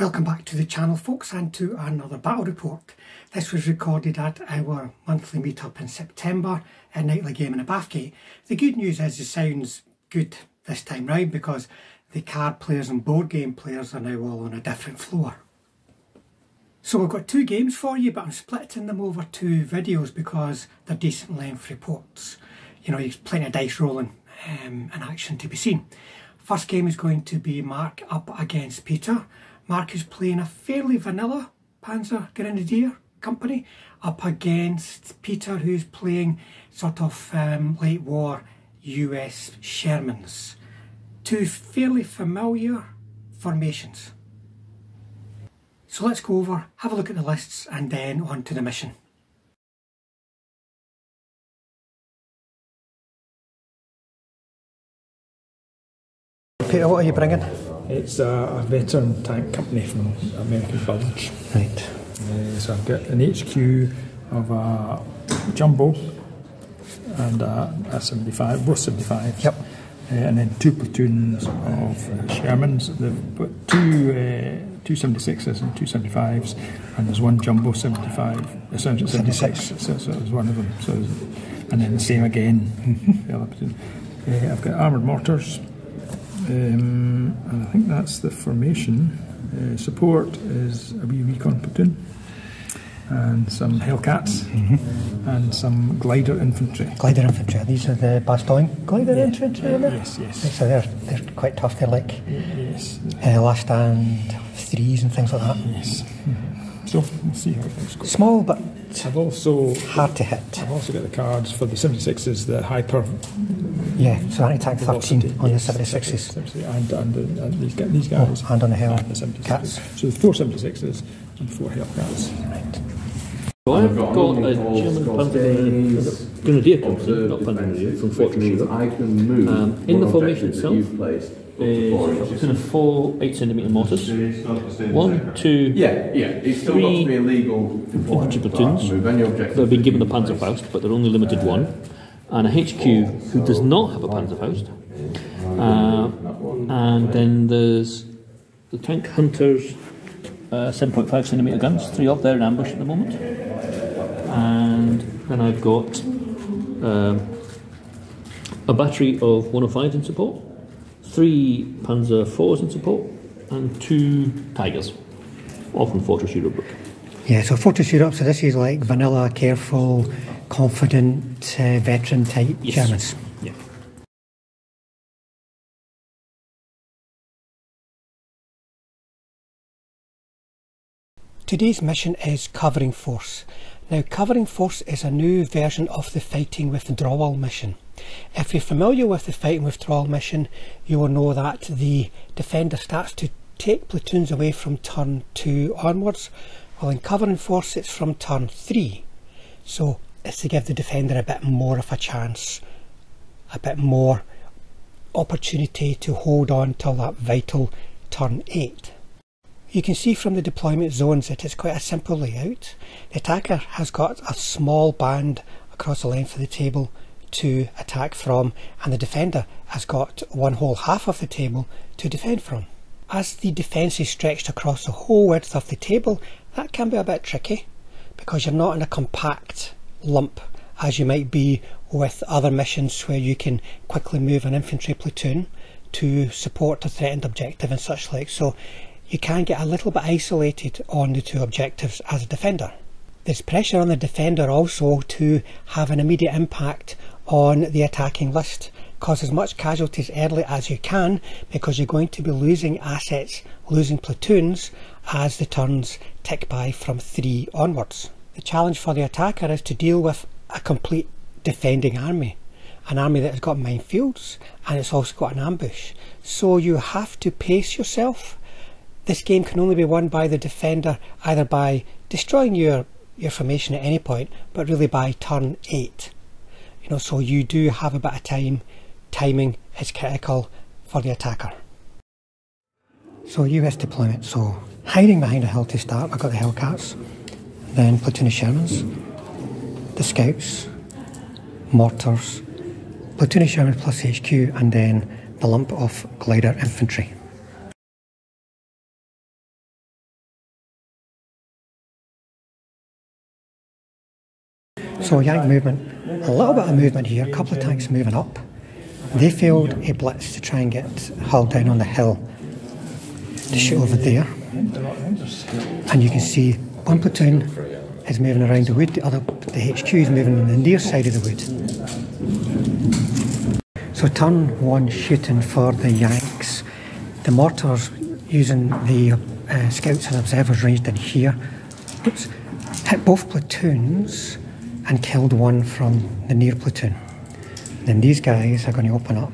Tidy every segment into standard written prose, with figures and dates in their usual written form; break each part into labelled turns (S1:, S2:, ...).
S1: Welcome back to the channel, folks, and to another battle report. This was recorded at our monthly meetup in September at Nightly Game in Bathgate. The good news is it sounds good this time round because the card players and board game players are now all on a different floor. So we've got two games for you, but I'm splitting them over two videos because they're decent length reports. You know, there's plenty of dice rolling and action to be seen. First game is going to be Mark up against Peter. Mark is playing a fairly vanilla Panzer Grenadier company up against Peter, who's playing sort of late war US Shermans. Two fairly familiar formations. So let's go over, have a look at the lists and then on to the mission. Peter, what are you bringing?
S2: It's a veteran tank company from American Builders.
S1: Right.
S2: So I've got an HQ of a Jumbo and a 75, both 75s.
S1: Yep.
S2: And then two platoons of Shermans. They've got two 76s and two 75s, and there's one Jumbo 76. So there's one of them. So, and then the same again. The other platoon. I've got armoured mortars. And I think that's the formation. Support is a wee recon platoon and some Hellcats and some glider infantry.
S1: Glider infantry, these are the Bathgate glider infantry?
S2: Yes.
S1: So they're quite tough, they're like last stand 3s and things like that.
S2: Yes. So we'll see how things go.
S1: Small but
S2: I've also
S1: hard to hit.
S2: I've also got the cards for the 76s, the hyper.
S1: Yeah, so anti-tank 13 on the 76s.
S2: And these guys.
S1: And on the
S2: Hellcats. So the 4 76s and 4 Hellcats.
S1: Right.
S3: So I've got a German Panzer Grenadier company, not Panzer Grenadier, from Fortress Europe. In the formation itself, it's in a 4 8cm mortars, 1, 2, 3 infantry platoons that have been given the Panzerfaust, but they're only limited one, and a HQ who does not have a Panzerfaust. And then there's the tank hunters, 7.5cm guns, 3 up there in ambush at the moment. And then I've got a battery of 105s in support, 3 Panzer IVs in support, and 2 Tigers, all from Fortress Europe book.
S1: Yeah, so Fortress Europe, so this is like vanilla, careful, confident, veteran type Germans.
S3: Yeah.
S1: Today's mission is Covering Force. Now, Covering Force is a new version of the Fighting Withdrawal mission. If you're familiar with the Fighting Withdrawal mission, you will know that the defender starts to take platoons away from turn 2 onwards, while in Covering Force it's from turn 3. So it's to give the defender a bit more of a chance, a bit more opportunity to hold on till that vital turn 8. You can see from the deployment zones that it's quite a simple layout. The attacker has got a small band across the length of the table to attack from, and the defender has got one whole half of the table to defend from. As the defence is stretched across the whole width of the table, that can be a bit tricky because you're not in a compact lump as you might be with other missions where you can quickly move an infantry platoon to support a threatened objective and such like. So you can get a little bit isolated on the two objectives as a defender. There's pressure on the defender also to have an immediate impact on the attacking list. Cause as much casualties early as you can because you're going to be losing assets, losing platoons as the turns tick by from 3 onwards. The challenge for the attacker is to deal with a complete defending army. An army that has got minefields and it's also got an ambush. So you have to pace yourself. This game can only be won by the defender either by destroying your formation at any point, but really by turn 8. You know, so you do have a bit of time. Timing is critical for the attacker. So US deployment, so hiding behind a hill to start, I've got the Hellcats, then platoon of Shermans, the Scouts, mortars, platoon of Shermans plus HQ, and then the lump of glider infantry. So Yank movement, a little bit of movement here, a couple of tanks moving up. They failed a blitz to try and get Hull down on the hill to shoot over there. And you can see one platoon is moving around the wood, the HQ is moving on the near side of the wood. So turn 1 shooting for the Yanks. The mortars using the scouts and observers ranged in here. Oops. Hit both platoons and killed one from the near platoon. Then these guys are going to open up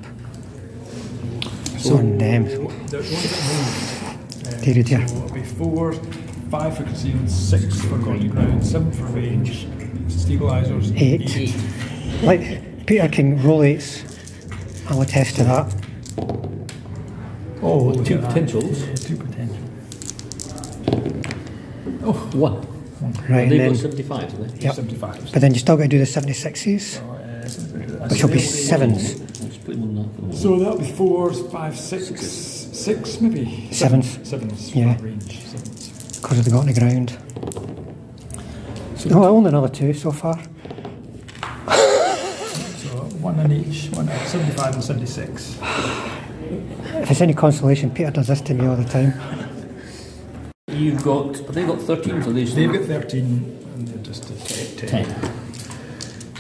S1: on them. There it is.
S2: So it'll be 4, 5 for concealment, 6 for guarding ground, 7 for range, stabilisers,
S1: 8. Like Peter can roll 8s. I'll attest to that.
S3: Oh, 2 potentials.
S2: Yeah, 2 potential.
S3: Oh, 1.
S1: Right,
S3: They've
S1: and
S3: got
S1: then
S3: 75, have they?
S1: yep.
S2: 75s.
S1: But then you still got to do the 76s, which will be 7s.
S3: Let's put them on that.
S2: So that'll be 4s, 5, 6, 6 maybe?
S1: 7s.
S2: 7s
S1: Yeah.
S2: for range. 7s.
S1: Because they got on the ground. No, only another 2 so far.
S2: So 1 in each, 1 at 75 and 76.
S1: If it's any consolation, Peter does this to me all the time.
S3: You've got, have they got 13s or they
S2: They've got 13 and they're just at 10.
S3: 10.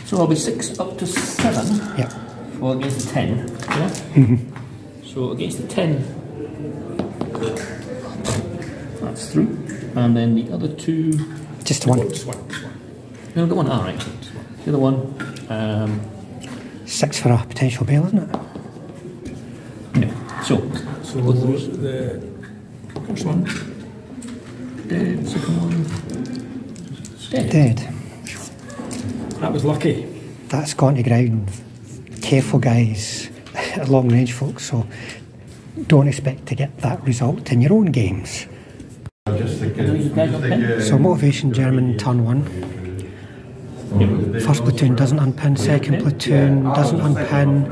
S3: So I'll be 6 up to 7.
S1: Yep.
S3: Well, against the 10. Yeah? So against the 10, that's through. And then the other 2.
S1: Just one.
S2: Just one.
S3: No, the one, alright. The other one,
S1: 6 for a potential bail, isn't it?
S3: yeah. So
S2: the first one,
S3: dead, second one, dead.
S1: Dead.
S2: that was lucky.
S1: That's gone to ground. Careful, guys. Long range folks, so don't expect to get that result in your own games. So motivation German turn 1. First platoon doesn't unpin, second platoon doesn't unpin.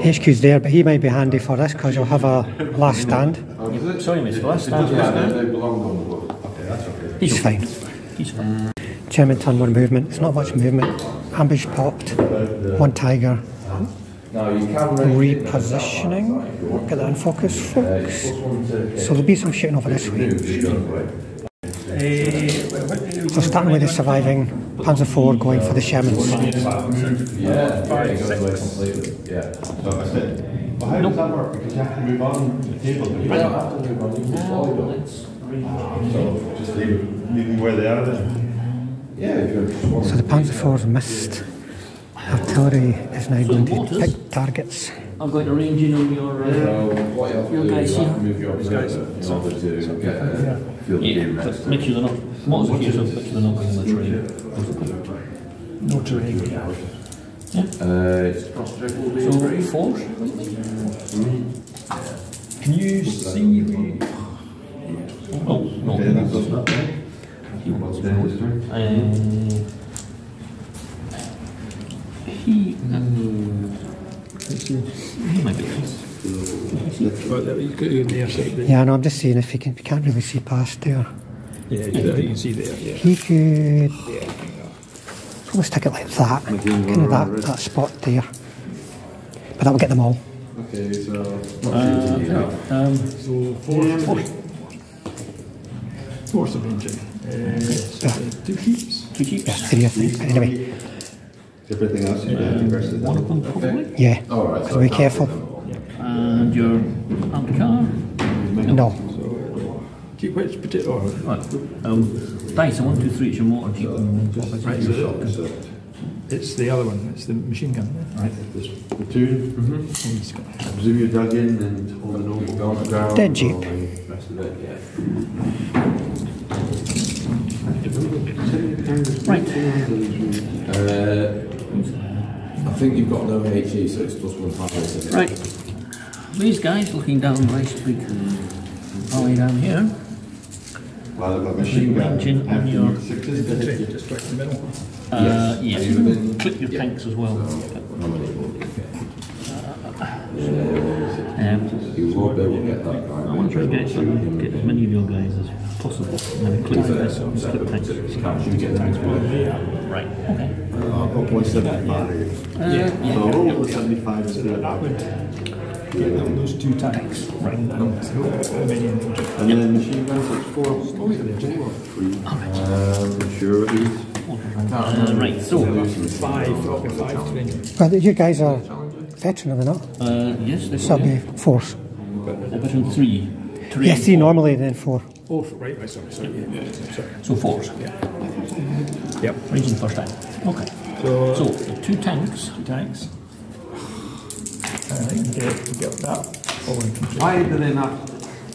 S1: HQ's there, but he might be handy for this because you'll have a last stand.
S3: Sorry, miss, the last stand.
S1: He's fine.
S3: He's fine.
S1: German turn 1 movement. It's not much movement. Ambush popped. 1 tiger. Repositioning. Get that in focus, folks. So there'll be some shooting over this way. So starting with the surviving Panzer IV going for the Shermans.
S4: How does that work? Because you have to move on the table. You don't have to move on. You just volleyball. So just leave them where they are then. Yeah.
S1: So the Panzer IV's missed. Artillery is now going to pick targets.
S3: I'm going to range in on your guys here.
S4: Move your guys in order to get field game rest.
S3: Make sure they're not. What's the case of make sure they're not going in the terrain?
S2: No terrain.
S4: It's cross triple
S3: So 4.
S2: Can you see?
S3: Oh, no. He might be.
S1: Yeah, no, I'm just seeing if you can't really see past there.
S2: Yeah, you can see there. Yeah.
S1: He could probably stick it like that, kind of that spot there. But that will get them all.
S4: Okay, so.
S2: So force of engine. 2 keeps.
S3: 2 keeps.
S1: Yeah, 3 I think. But anyway,
S4: Everything else you did versus
S3: One of them probably.
S1: yeah.
S4: Alright,
S1: So be careful.
S3: And your anti-car.
S1: No.
S2: Keep which particular?
S3: Right. Dice, 1, 2, 3, it's your motor jeep.
S2: Right, so it's the other one. It's the machine gun.
S4: Right, this platoon.
S2: He's got.
S4: I presume you're dug in and holding over the ground.
S1: Dead jeep.
S4: Or the rest of it, yeah.
S3: Right.
S4: I think you've got no HE, so it's plus 1 5.
S3: Right. These guys looking down the nice big valley down here.
S4: Well, I've got machine gun.
S3: Engine on your.
S2: Just right in the middle.
S3: Yes. Clip your tanks as well. So
S4: won't be able to get that guy.
S3: I want to try to get as many of your guys as possible, and then click this and click tanks.
S4: You get tanks.
S3: Right, okay.
S4: Up 175.
S3: Yeah.
S4: So roll the 75 is good.
S2: That would get them those 2 tanks. Right. And many infantry.
S4: And then machine guns, it's 4. Oh, yeah, they're 2 or 3. Sure it is.
S3: Right, so
S2: 5 training.
S1: Well, you guys are veteran, are they not?
S3: yes, they're
S1: So it'll be 4s.
S3: Division 3.
S1: Yeah, 3 normally, then 4.
S2: Oh, right, sorry. Yeah, sorry.
S3: So 4s.
S2: Yep.
S3: Region first time. Okay. So 2 tanks.
S2: 2 tanks. Get that. All infantry.
S4: Why do they not?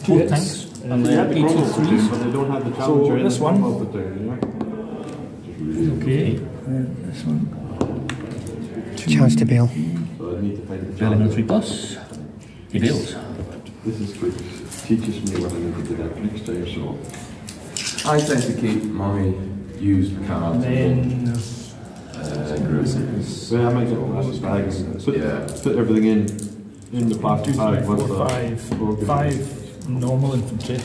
S3: 4 tanks. And then 83s.
S4: But they don't have the
S2: So
S4: Challenger
S2: this one.
S3: Okay.
S2: This one.
S1: Chance to bail.
S4: So I need to find the
S3: Element
S4: Challenger.
S3: 3 plus. He bails.
S4: This is good. Teaches me what I need to do that next day or so. I tend to keep my used cards.
S2: Then
S4: Well, I might get plastic bags. Put everything in the plastic
S2: 2,
S4: bag.
S2: 3, 4,
S4: What's
S2: 5. 5 normal infantry.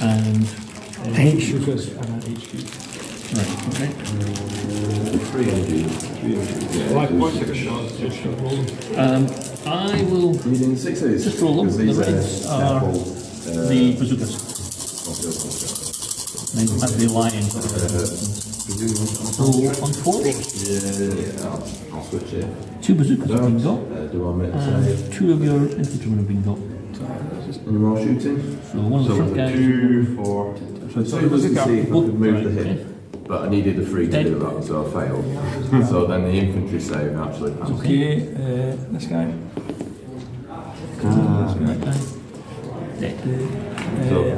S3: And
S1: H.
S2: Lucas and HQ.
S3: right, okay.
S4: 3 MG.
S2: Like 1 shot.
S3: I will
S4: Needing 6 of these.
S3: just roll them. The reds are the bazookas. And then have the lion. So on 4,
S4: Yeah, I'll switch it.
S3: 2 bazookas have been got.
S4: Do I make the
S3: And
S4: save?
S3: 2 of your infantrymen have been got.
S4: Any more shooting?
S3: So one of the front guys.
S4: 2, 4. So 2 was to see if I could move the
S3: Right,
S4: hit. But I needed the 3 to do that, so I failed. So then the infantry save actually passed.
S2: Okay, this guy.
S3: Right guy. Dead.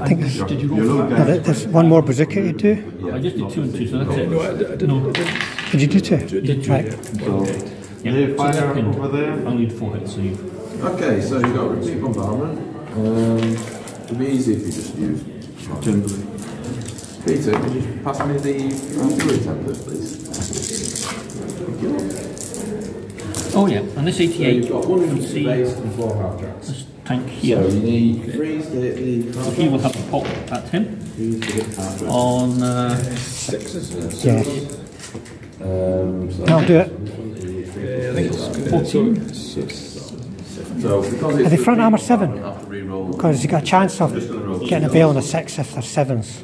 S1: I think there's,
S2: Did you roll
S4: Your
S2: for
S4: little
S2: that?
S4: guy.
S1: there's one more bazooka to do.
S3: I just did 2 and 2, so that's it.
S2: No, I didn't.
S1: Did you do 2?
S3: Did 2.
S1: Right.
S4: So,
S3: Yeah,
S4: they
S3: so
S4: fire
S3: they're pinned.
S4: over there.
S3: I'll need 4 hits, so you.
S4: Okay, so you've got repeat bombardment. It'd be easy if you just use timber. Peter, could you pass me the artillery template, please? Thank you.
S3: Oh yeah, and this
S4: So
S3: 88,
S4: you've got 1
S3: you can
S4: infantry
S3: see
S4: base and 4 half tracks.
S3: this tank
S4: So
S3: here.
S4: you need 3s to hit the
S3: So he will have to pop at him
S4: 3s to hit half tracks.
S3: on
S2: 6 is
S1: Yeah.
S4: So
S1: I'll do it.
S2: I think it's
S3: 14.
S4: So because it's
S1: Are they front armour 7?
S4: I have to re-roll.
S1: Because you've got a chance of getting a bail on a 6 if they're 7s.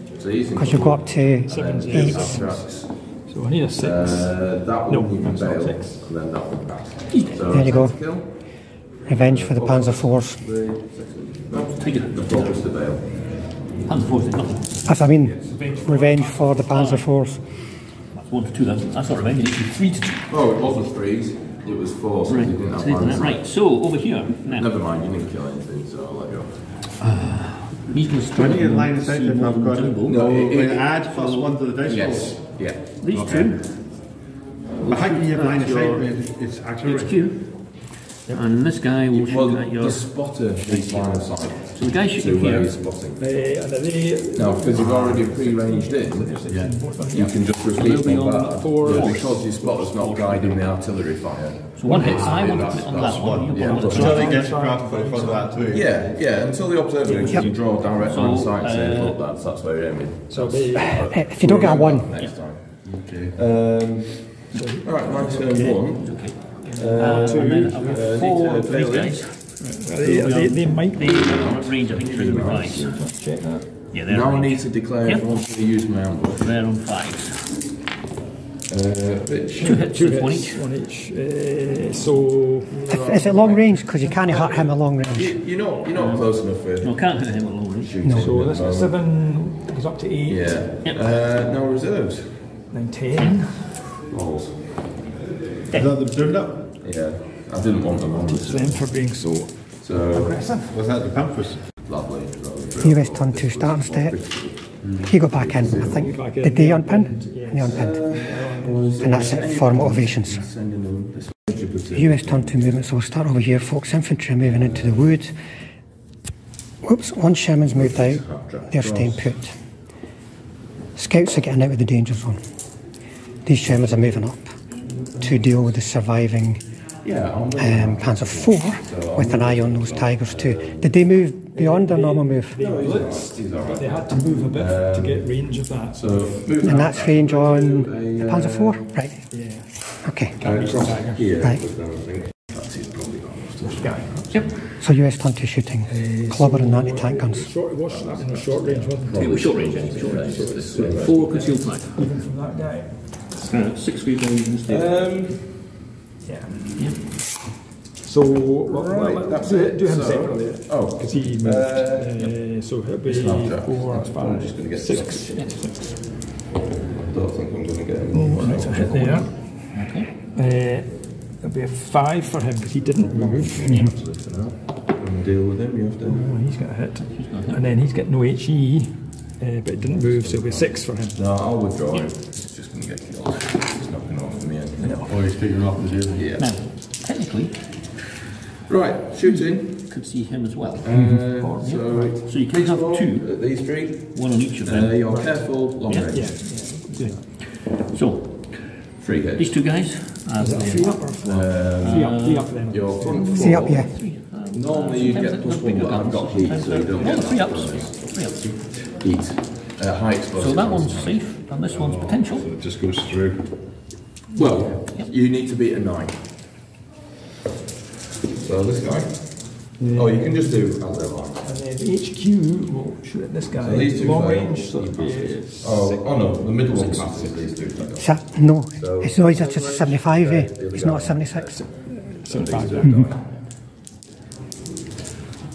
S1: Because you go up to 8s.
S4: Tracks.
S2: So I need a 6.
S4: That
S2: No,
S4: one you can
S2: that's not
S4: bail,
S2: 6.
S4: and then that one pass. So
S1: There you go.
S4: kill.
S1: Revenge for the Panzer IVs.
S3: Take it.
S4: The focus to bail.
S3: Hands forward, nothing.
S1: That's, I mean, revenge for the Panzer IVs.
S3: That's 1 to 2, that's not revenge, it's 3 to 2.
S4: Oh, it wasn't 3s, it was 4, so you didn't have plans.
S3: Right, so over here, now,
S4: Never mind, you didn't kill anything, so I'll let you off.
S3: he's going to strike
S5: Any line of sight if I've got it?
S3: jumbo.
S4: No,
S5: When add plus 1 to the dice
S4: Yes, yeah.
S3: These
S5: Okay.
S3: 2,
S5: roll. How can you have line of sight
S3: your
S5: when it's artillery?
S3: HQ, and this guy will shoot
S4: Well,
S3: at your...
S4: the spotter needs line of sight
S3: So the guy
S4: to
S3: shooting
S4: where
S3: here,
S4: he's spotting.
S2: And they,
S4: Now, because you've already pre-ranged in, you can just repeat
S3: be on
S4: bombard.
S2: 4.
S4: Yeah, because your spotter's not guiding the artillery fire.
S3: so 1 hit,
S4: It's
S3: I want to
S4: that's-
S3: put it on
S4: that's
S3: that one, you
S4: yeah,
S3: put it on
S4: that's
S3: the
S5: Until
S3: top.
S5: they get craft for that too.
S4: Yeah, until the observer can draw direct
S3: So,
S4: line of sight and say, look, that's where you're aiming.
S2: So they,
S1: If you don't get a 1,
S4: Next time. Alright, my turn 1.
S3: And then I've got 4 of these guys.
S2: they might
S3: They are at range, I think, 3 and 5.
S2: check that.
S3: Yeah, they're
S4: Now I
S3: on
S4: need
S3: range.
S4: to declare if I want to use my ambush.
S3: They're on 5s.
S4: Which
S3: 2 hits,
S2: Two
S3: that's 1
S2: hits,
S3: each.
S2: 1 each. So
S1: is it long range? Because you can't hurt him at long range.
S4: you're not close enough for
S3: No, can't hit him at long range.
S4: shooting.
S2: so
S4: at
S2: this
S4: the
S2: is
S4: moment.
S2: 7 goes up to 8.
S4: Yeah.
S3: Yep.
S4: No reserves.
S2: Then 10.
S4: Balls.
S5: Is that the turned up?
S4: Yeah. I didn't want them on
S2: It's them for being so
S4: So
S2: aggressive.
S5: Was that the Pampers?
S4: lovely.
S1: US turn 2 starting step. He got back in, I think. Did they unpin? They unpinned. And that's it for motivations.
S4: Sending them this
S1: US turn 2 movement, so we'll start over here. Folks, infantry are moving into the woods. Whoops, 1 Sherman's moved out. They're staying put. Scouts are getting out of the danger zone. These Shermans are moving up to deal with the surviving Panzer IV with an eye on those Tigers too. Did they move beyond their normal move?
S2: They would, but they had to move a bit to get range of that.
S1: And that's range on the Panzer IV? Right.
S2: Yeah.
S1: Okay.
S5: Here.
S1: Right.
S3: Yep.
S1: So US Tank shooting, clubber and anti-tank guns.
S2: Short, that was short range, wasn't
S3: It was short range, yeah. Short range. 4 concealed fire.
S2: Even from that guy.
S3: 6 feet range in the state.
S2: Yeah.
S3: Yeah.
S2: So, do him separately.
S4: Oh.
S2: Because he moved. So he'll be 4, 5, 6.
S4: I don't think I'm going to get him.
S2: Right, so hit there.
S3: Okay.
S2: It'll be a 5 for him because he didn't move.
S4: Deal with him, you have to.
S2: Oh, he's got a hit. And then he's got no HE, but it didn't move, so it'll be 6 for him.
S4: No, I'll withdraw him. It's just going to get killed. It's not going to offer me anything.
S5: Oh, he's taking off the zero.
S4: Yeah.
S3: Now, technically,
S4: Right, shooting.
S3: could see him as well.
S4: So
S3: you can have 2,
S4: at these 3.
S3: 1 on each of them.
S4: You're careful, long range.
S2: Yeah.
S3: So,
S4: 3 hits.
S3: these 2 guys.
S2: Is that 3 up or 4? 3 up then.
S4: Your front 4.
S1: 3 up, yeah.
S4: Normally you'd get +1, but I've got heat, so you don't get
S3: 3 ups. 3 ups.
S4: heat. High explosive.
S3: So that one's safe, and this one's potential.
S5: So it just goes through.
S4: Well, you need to beat a 9. So this guy. Oh, you can just do as they like.
S2: And then HQ will shoot at this guy.
S4: So these 2
S2: long
S4: fail.
S2: range, so it'll be
S4: Oh no, the middle one passes these 2 fail.
S1: No, it's always just a 75, eh? It's not a 76.
S2: 75.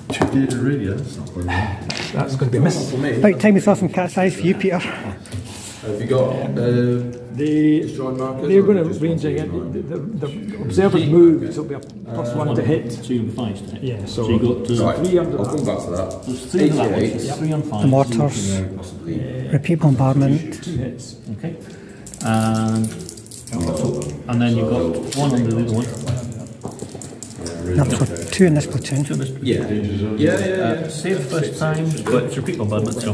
S5: Two-data radio, that's not very well.
S2: That's going to be a miss.
S4: For me,
S1: About time we saw some cat's eyes for you, Peter.
S4: have you got destroyed markers?
S2: They're
S4: or
S2: going to
S4: just
S2: range
S4: one
S2: again.
S4: line?
S2: The observers move, so it'll be a +1 to hit.
S3: So you'll be 5 to hit.
S2: Yeah,
S3: So you got
S4: Right,
S2: 3 under
S4: I'll come
S2: that.
S4: back to that.
S3: there's 3 on that one,
S4: 88.
S3: so 3 on 5.
S1: The mortars,
S4: Possibly.
S1: repeat bombardment.
S2: 2 hits.
S3: Okay. And then you've got 1 under the other one.
S1: That's for 2 in this platoon.
S4: Yeah.
S3: Save first time, but it's repeat bombardment, so.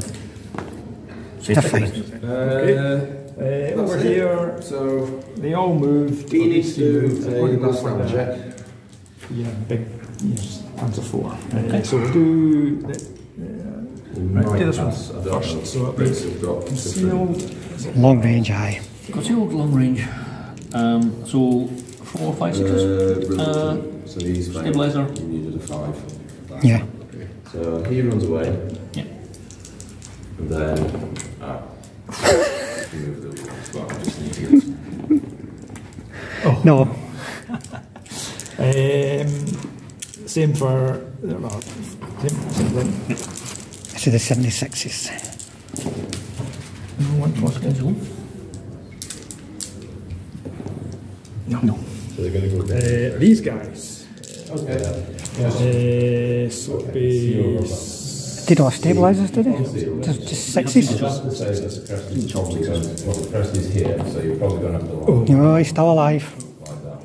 S3: Save
S1: They're fine.
S2: Over here,
S4: So
S2: they all move.
S4: he needs to
S2: They're going to go for
S4: stand
S2: the
S4: check.
S2: big Panzer 4. So we'll do right, do this one first. So it'll be concealed.
S1: Long range eye.
S3: Concealed long range. So 4, 5, 6s.
S4: So he's
S3: Stabilizer.
S4: You needed a 5.
S1: Yeah.
S4: So he runs away,
S3: Yeah.
S4: and then move the spot. I just need to get
S1: No,
S2: Same for same length.
S1: this is the 76s.
S2: One plus
S3: Concealed.
S2: No.
S5: So they're going to go down.
S2: These guys.
S4: Okay.
S2: So it'll be.
S1: They don't have stabilisers, do they? Just 60s?
S4: It says it's a crest is top because well, the crest is here, so you're probably going to have to line
S1: No, he's still alive.
S4: like that.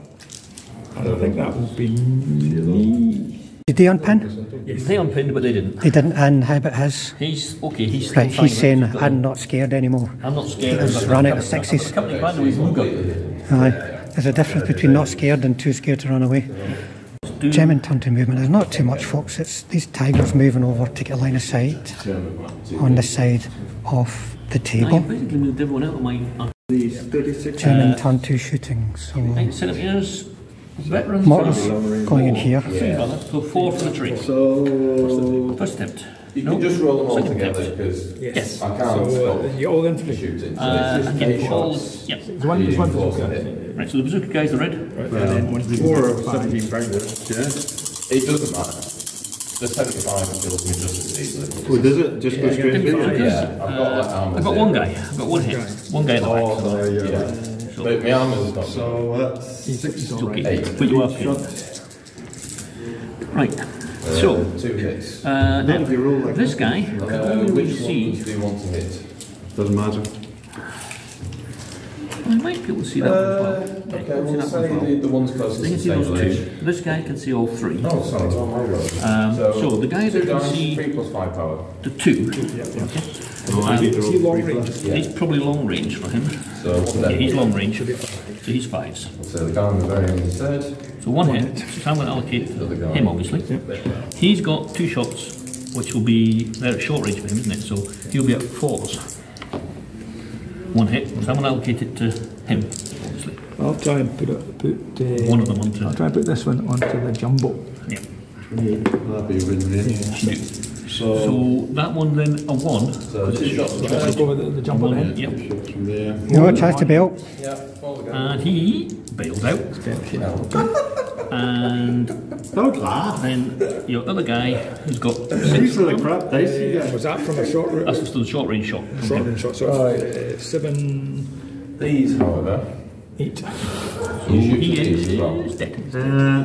S2: I don't think that will be me.
S1: Did they unpin?
S3: They unpinned, but they didn't.
S1: They didn't, and how about his?
S3: He's okay. He's still
S1: Right,
S3: fine,
S1: he's saying,
S3: He's got
S1: I'm not scared anymore.
S3: I'm not scared.
S1: He's run out of 60s.
S3: Company commander with Luger.
S1: Aye. There's a difference between not scared and too scared to run away. German turn-to movement, there's not too much, folks. It's these Tigers moving over to get line of sight on the side of the
S3: I
S1: table.
S3: basically moved everyone out of my.
S5: These 36.
S1: German turn-to shooting, so
S3: 8 centimetres. Veterans.
S1: mortars going in here.
S3: So 4 for the tree.
S5: So
S3: First attempt.
S4: You can just roll them all
S3: Second
S4: together
S3: attempt.
S4: because
S3: Yes.
S4: I can't stop
S2: You all infantry.
S4: shooting. So
S3: And
S4: it's
S3: you
S4: just
S3: all.
S4: 8 shots.
S3: Yep.
S2: There's one
S4: Force
S2: bazooka.
S4: to hit.
S3: Right. So the bazooka guys are red.
S2: And then one's the
S5: 4 or
S2: 5.
S5: 17 pounders, yeah?
S4: It doesn't matter. The 75 kills me just as easily.
S5: Oh, does it? Just go straight
S3: Yeah.
S5: through?
S4: Yeah, I've got like armors.
S3: I've got one guy. I've got one hit. One guy at the back.
S5: Oh, yeah.
S4: Yeah. But my armor's not
S5: So that's 6.
S3: It's okay.
S4: 8.
S3: But you are killed. Right. So
S4: 2 hits.
S3: now
S5: if you roll like
S3: this guy can only
S4: Which
S3: see.
S4: ones do you want to hit?
S5: Doesn't matter.
S3: I might be able to see that one as well.
S4: Okay,
S3: See
S4: we'll
S3: that one as
S4: say
S3: well.
S4: the ones closest
S3: They
S4: to
S3: can see
S4: the
S3: those
S4: same
S3: 2.
S4: range.
S3: This guy can see all 3.
S4: Oh, sorry, it's on my road.
S3: So the guy
S4: 2
S3: that can
S4: dice,
S3: see
S4: 3 plus 5 power.
S3: the 2.
S2: See long range.
S3: He's probably long range for him.
S4: So what's that?
S3: Yeah, he's long range. So he's 5s.
S4: So the guy on the very end is third.
S3: So So one hit, so I'm going to allocate him obviously. He's got 2 shots, which will be, they're at short range for him, isn't it? So he'll be at 4s. 1 hit, so I'm going to allocate it to him, obviously.
S2: I'll try and put
S3: one of them onto.
S2: I'll try and put this one onto the jumbo.
S3: Yeah.
S5: That'd be win-win.
S3: Yeah. So that one then a 1.
S5: So 2 shots from
S2: I'll go with the jumbo then.
S3: Yep.
S5: 2 shots from there.
S1: No chance to bail.
S3: And he bails out. And
S5: Don't laugh.
S3: then your other guy who's got 6.
S5: These are the crap dice you get.
S2: Was that from a short route?
S3: That's still a short range shot.
S2: Short range shot. So 7,
S4: These, however,
S2: 8.
S4: you shoot
S3: He
S4: these as well.
S3: is dead.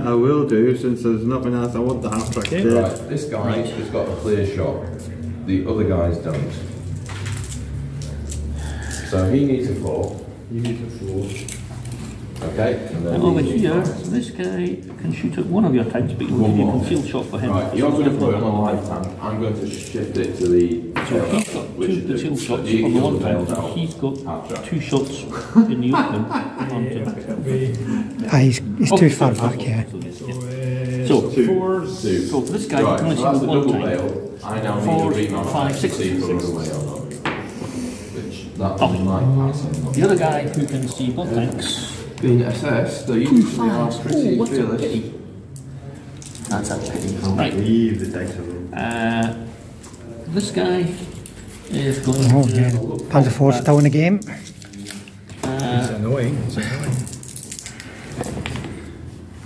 S5: I will do, since there's nothing else. I want the half track dead.
S4: Right, this guy has got a clear shot. The other guys don't. So he needs a 4.
S5: You need a 4.
S4: Okay. And then
S3: And over
S4: these-
S3: here, this guy can shoot at one of your tanks, but you'll give you a concealed shot for him.
S4: Right, you're going to put him on light tank. I'm going to shift it to the.
S3: So he's got 2 concealed shots on the one tank, and he's got 2 shots in the open onto.
S1: He's too far back, yeah.
S3: So,
S5: 4.
S3: so for this guy,
S4: Right,
S3: you can only
S4: so that's
S3: see
S4: the
S3: one
S4: double
S3: tank.
S4: bail. I now need
S3: 4,
S4: a remount
S3: 5,
S4: to
S3: 6,
S4: see if I run away or not. Which that one might pass.
S3: The other guy who can see both tanks.
S4: Being assessed, they usually are pretty
S3: What's a
S4: fearless.
S3: pity? That's a pity. Right.
S5: Leave the dice alone.
S3: This guy is going
S1: Oh,
S3: to.
S1: yeah. Panzer IV still in the game.
S2: It's annoying. It's annoying.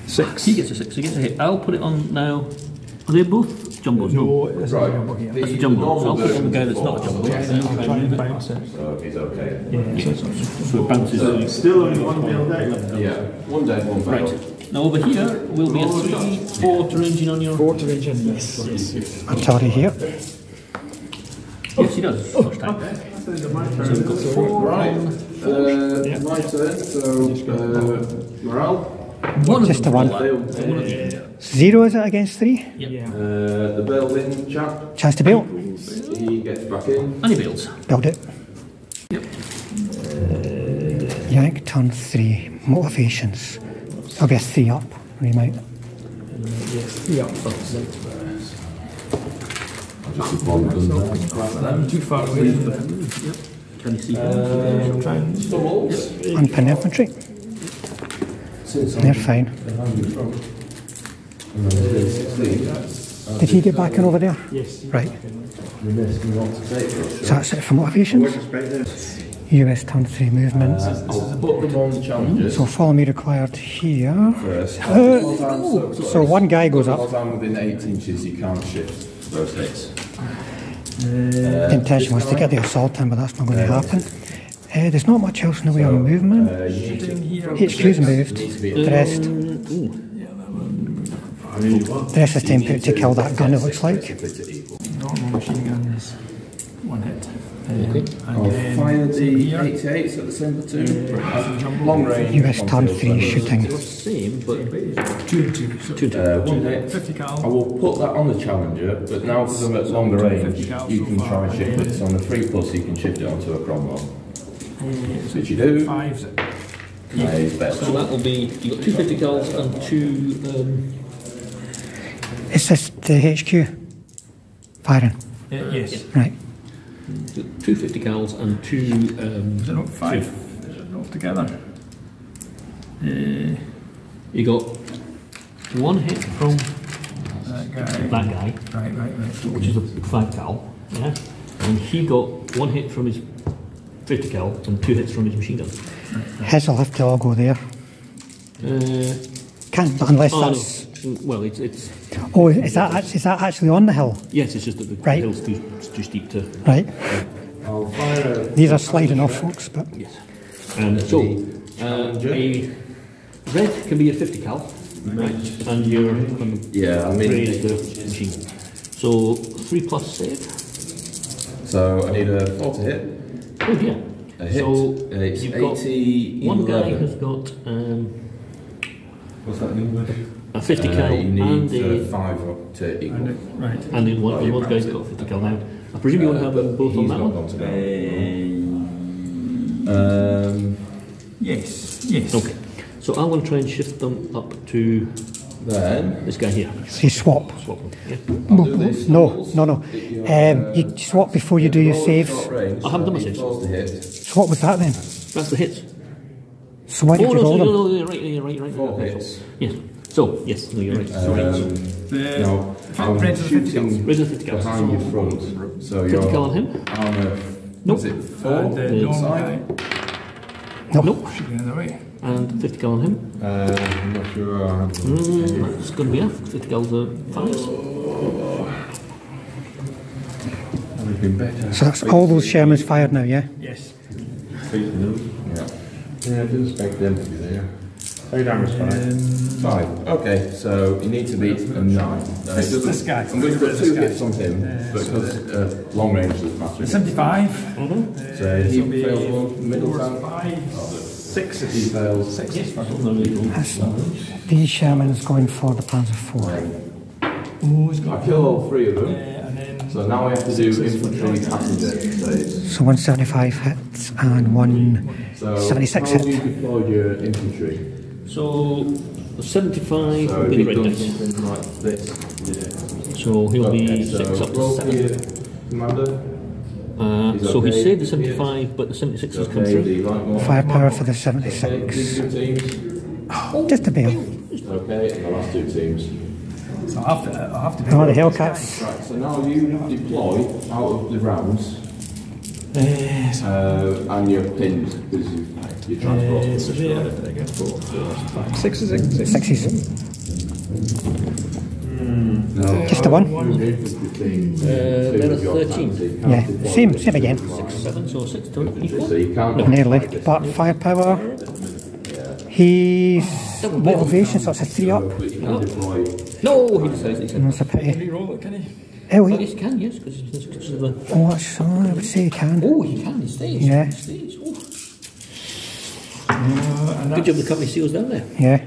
S2: 6.
S3: He gets a 6, he gets a hit. I'll put it on now. Are they both jumbos?
S2: No, this is a
S4: Right,
S2: jumbo here.
S3: That's a jumbo. So I'll
S4: normal
S3: put it on the guy
S4: version
S3: that's not a jumbo.
S2: Yeah,
S3: And then
S2: I'll
S3: try
S2: try
S3: and
S2: and
S3: move it.
S2: bounce it.
S4: So he's okay.
S2: Yeah,
S3: So it bounces.
S5: Still only 1 bail dead.
S4: Yeah, one dead, one failed.
S3: Right. Now over here will be a 3, 4 to range in on your.
S2: 4 to range in, yes.
S1: Artillery here.
S3: Yes, he does. First time. So we've got 4.
S4: Right, my turn, so morale.
S1: Just the one.
S4: Failed.
S1: 0 is it against 3?
S2: Yeah.
S4: The bailed in chap,
S1: Chance to bail.
S4: he gets back in.
S3: And he bails.
S1: Build it.
S3: Yep.
S1: Yank turn 3. Motivations. That'll be a 3 up. Remount.
S2: Yes, 3 up first.
S4: Just one done
S2: I'm too far away.
S3: Can you see him?
S2: Try and
S1: Unpin infantry. They're fine. Did he get back in over there?
S2: Yes.
S1: Right. So that's it for motivations. US turn 3 movement.
S4: I'll put them on the challenges
S1: So follow me required here.
S4: first.
S1: So one guy goes up.
S4: Because I'm within 8 inches, you can't shift those hits.
S1: The intention was to get the assault in, but that's not going to happen. There's not much else in the way of movement. HQ's moved. The rest is time put to kill that gun, it looks like.
S2: normal machine guns. 1 hit.
S4: I'll fire the 88s at the same platoon. Long range.
S1: US turn 3 shooting.
S3: Same, but
S2: 2 and 2. So
S4: 1 hit.
S2: 50 cal.
S4: I will put that on the Challenger, but now because I'm at longer range, you can try and shift it. So on the 3+, you can shift it onto a Cromwell. Which you do.
S2: 5's it.
S4: He's better.
S3: so that will be, you've got 2 50 cals and 2,
S1: Is this the HQ? Firing.
S2: Yes.
S1: Right.
S3: 2 50 cals and 2,
S2: Is it not 5? Is it not together?
S3: you got 1 hit from
S2: That guy.
S3: that guy,
S2: Right.
S3: which is a 5 cal, yeah, and he got 1 hit from his 50 cal and 2 hits from his machine gun.
S1: His will have to all go there. Can't, unless
S3: Oh
S1: that's...
S3: no, well it's
S1: Oh, is that actually on the hill?
S3: yes, it's just that the
S1: Right.
S3: hill's too steep to,
S1: Right.
S4: I'll fire a
S1: These are sliding off, folks, but...
S3: yes. So, a red can be a 50 cal, right, and you're going to
S4: Yeah, I mean,
S3: raise the machine gun. So 3+ save.
S4: so I need a 4 to hit.
S3: Oh yeah.
S4: A hit.
S3: So
S4: It's
S3: you've got
S4: 80,
S3: one guy
S4: 11.
S3: has got
S5: What's that in English?
S3: a 50 cal
S4: You
S3: and
S4: need
S3: a
S4: 5 up to equal.
S2: Right.
S3: and then one guy's got a 50 cal now. I presume you want to have them both on
S4: He's
S3: that
S4: not
S3: one.
S4: gone to go.
S2: Yes.
S3: Okay. So I'm going to try and shift them up to
S4: Then
S3: this guy here.
S1: So you swap.
S3: Swap them. Yeah.
S4: I'll do this.
S1: No. You swap before you do your saves.
S3: I haven't done my saves.
S1: So what was that then?
S3: That's the hits.
S1: So why did you roll them?
S3: No, you're right.
S4: 4 hits.
S3: Yes. So, yes, no, you're right. Sorry.
S4: No, I'm
S2: Reds are 50
S4: shooting
S3: Reds are 50 cal.
S4: behind your front. So
S3: 50
S4: you're
S3: cal on him?
S4: armour.
S3: Nope.
S4: Is it 4
S2: And the normal
S4: inside?
S2: guy.
S3: Nope.
S2: Shooting the other way.
S3: And 50 cal on him.
S4: I'm not sure.
S3: It's going to be F. 50 cal's a 5s.
S4: That would have been better.
S1: So that's all those Shermans fired now, yeah?
S2: Yes.
S5: Yeah, I didn't expect them to be there. How damage
S4: 5. Okay, so you need to beat a 9.
S2: This guy.
S4: I'm going to put 2 hits on him because long range doesn't matter.
S2: 75.
S4: So he
S2: will be
S4: fails one, middle
S2: 4,
S4: time.
S2: 5, 6
S4: He fails.
S2: 6
S3: Yes,
S2: is
S3: that's
S2: fine.
S3: not really cool.
S1: These Shermans going for the Panzer 4.
S2: Oh, he's got
S4: I kill all 3 of them.
S2: and then
S4: So now I have to do infantry passenger saves.
S1: So 175 hits and
S4: So
S1: 176
S4: how have you
S1: hit.
S4: deployed your infantry?
S3: So, 75
S4: So
S3: will
S4: have
S3: be
S4: you
S3: the red
S4: done
S3: dice.
S4: something like this?
S3: So he'll
S4: Okay,
S3: be
S4: so
S3: 6 up to
S4: roll for
S3: 7.
S4: your commander.
S3: So he
S4: okay.
S3: saved the 75, but the 76 has come
S4: Okay, do
S3: through.
S4: you like more?
S1: Firepower for the
S4: Okay,
S1: 76.
S4: these 2 teams.
S1: Just a bail.
S4: Okay, and the last 2 teams.
S2: so I'll have to
S1: Oh, the Hellcats.
S4: Right, so now you deploy out of the rounds. And you're pinned because you're transporting.
S2: So there I go. 4, 5, 6 is it?
S1: 60s.
S4: No.
S1: Just the one?
S3: There are 13.
S1: Yeah, same again.
S3: 7, so 6 to equal.
S4: So you can't.
S1: Nearly. But firepower. He's motivation, so it's a 3 up.
S4: But you can deploy.
S3: No, he decides he said.
S1: That's a pity.
S2: Reroll it, can he?
S1: Oh,
S3: Well, yes, he can, yes, because it's the.
S1: oh, that's, I would say he can.
S3: Oh, he can, he stays.
S1: Yeah.
S3: He stays. Oh.
S2: And
S3: Good job the company seals down there.
S1: Yeah.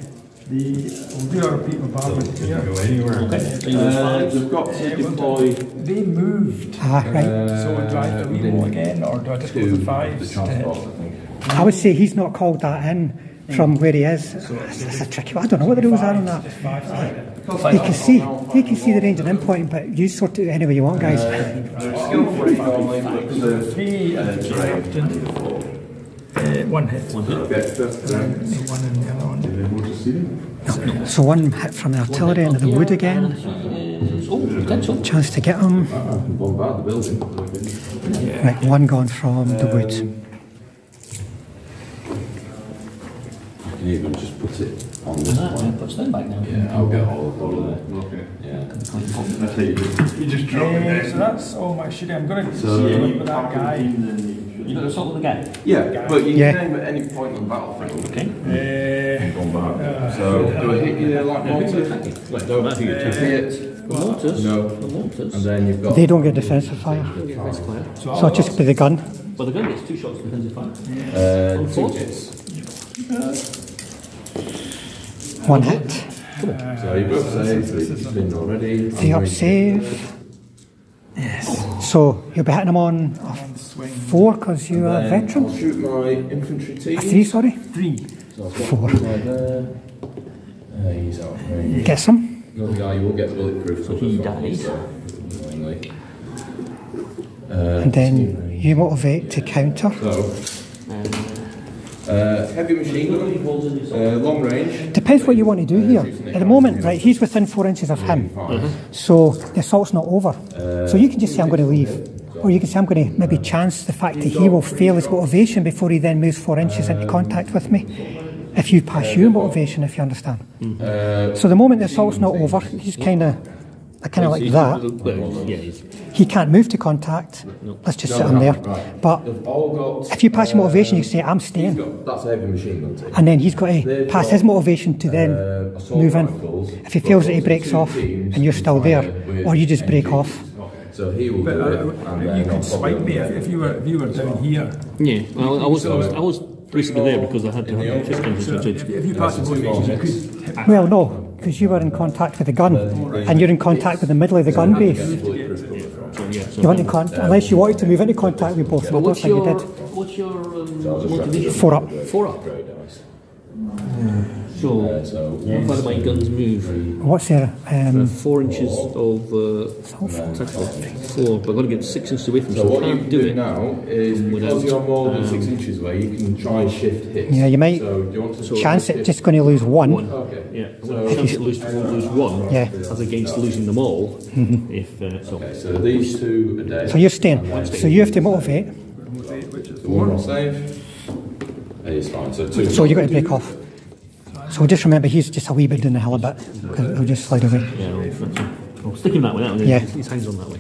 S2: we'll do our repeat bombardment here.
S3: Okay. So you lose 5.
S4: You've got to deploy
S2: They moved.
S1: Ah, right.
S2: So we drive the reroll again, or do I just go
S4: to
S2: for 5s?
S4: the transport, I think.
S1: I would say he's not called that in from where he is. That's a tricky one. I don't know what the rules are on that. You can see the range and endpoint, but you sort it any way you want, guys.
S4: They're skill free normally, but the
S2: 3
S4: terrain.
S2: 1 hit.
S4: Okay, first round.
S2: 1 and the other one.
S1: So 1 hit from the artillery into the wood again.
S3: Oh, potential.
S1: Chance to get him.
S4: I can bombard the building.
S1: Right, 1 gone from the wood.
S4: I can even just put it on this one.
S3: Put stand back now.
S4: Yeah, I'll get all of them.
S5: Okay.
S4: Yeah.
S5: You just drop it there.
S2: So that's all my shooting. I'm going to
S4: So-
S2: see with that guy.
S3: You got to assault with the guy.
S4: Yeah, but you
S1: Yeah.
S4: can name at any point on the battlefield.
S3: Okay.
S4: Bombard. So do I hit you like mortars?
S3: No matter who you take.
S4: Hit.
S3: The mortars.
S4: No.
S3: The mortars.
S4: And then you've got.
S1: They don't get defensive fire.
S3: That's clear.
S1: So I'll just be the gun.
S3: Well, the gun gets 2 shots defensive fire.
S4: 2 hits.
S1: 1 hit.
S4: So you've got save, you've been already.
S1: 3 up save.
S2: Yes.
S1: So you'll be hitting him on a 4 because you're a
S4: I'll
S1: veteran.
S4: shoot my infantry team.
S1: A 3, sorry.
S2: 3.
S4: So I've got
S1: 4.
S4: one guy there. He's out of range.
S1: Get some.
S4: Another guy, you will get bulletproof. So
S3: he died.
S4: annoyingly.
S1: And then you motivate to counter.
S4: Heavy machine gun, long range.
S1: Depends what you want to do here. At the moment, right, he's within 4 inches of him. So the assault's not over. So you can just say, I'm going to leave. Or you can say, I'm going to maybe chance the fact that he will fail his motivation before he then moves 4 inches into contact with me. If you pass your motivation, if you understand. So the moment the assault's not over, he's kind of like that. He can't move to contact. Let's just sit him there. But if you pass your motivation, you can say, I'm staying.
S4: That's a heavy machine gun team.
S1: And then he's got to pass his motivation to then move in. If he feels that he breaks off and you're still there, or you just break off.
S4: So he will
S2: But
S4: do it. And
S2: you
S4: then
S2: could swipe me if you were down here.
S3: Yeah, well, I was basically there because I had to have fist contact.
S2: If you pass the motivation, you could hit
S1: Well, no, because you were in contact with the gun, and you're in contact with the middle of the gun base. You want to unless you wanted to move into contact with both. I don't think you did.
S3: What's your motivation?
S1: 4 up.
S3: 4 up. So, how far do my guns move?
S1: What's there?
S3: 4 inches of exactly 4, but I've got to get 6 inches away from them,
S4: So
S3: so
S4: what
S3: I
S4: you
S3: can't
S4: can
S3: do
S4: do
S3: it.
S4: now is, because you're more than 6 inches away, you can try shift hits.
S1: Yeah, you might
S4: So do you want to
S1: chance it just going to lose one.
S4: Okay.
S3: Yeah, I'm going to chance it lose 1
S1: Yeah.
S3: as against losing them all. If so.
S4: Okay, so these two a day.
S1: So you're staying. So you have to motivate.
S4: The one will save. It's fine. So two.
S1: So you've got to break off. So just remember, he's just a wee bit down the hill a bit, because he'll just slide away.
S3: Yeah, I'll stick him that way.
S1: Yeah.
S3: His hands on that way.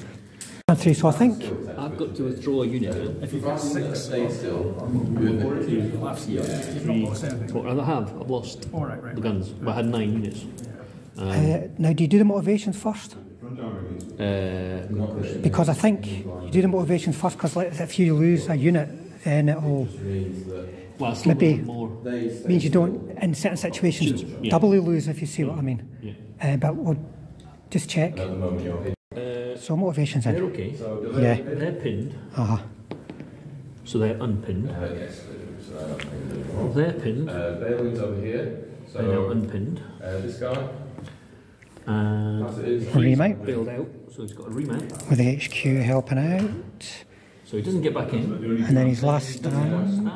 S1: And 3, so I think
S3: I've got to withdraw a unit.
S4: If you've got 6, stay still.
S3: 3, 4. I have. I've lost the guns, but I had 9 units.
S1: now do you do the motivations first? Because I think you do the motivations first, because if you lose a unit, then it'll
S3: Well, I
S1: maybe
S3: more.
S1: means you don't, in certain situations,
S3: Yeah.
S1: doubly lose, if you see what I mean.
S3: Yeah.
S1: But we'll just check. So motivations
S3: They're
S1: in.
S3: okay.
S1: Yeah.
S3: They're pinned, so they're unpinned. They're pinned,
S4: Bailing's over here.
S3: they're now unpinned.
S4: This guy.
S3: And
S1: Remount
S3: bailed out, so he's got a remount.
S1: with the HQ helping out,
S3: So he doesn't get back in.
S1: and then his last stand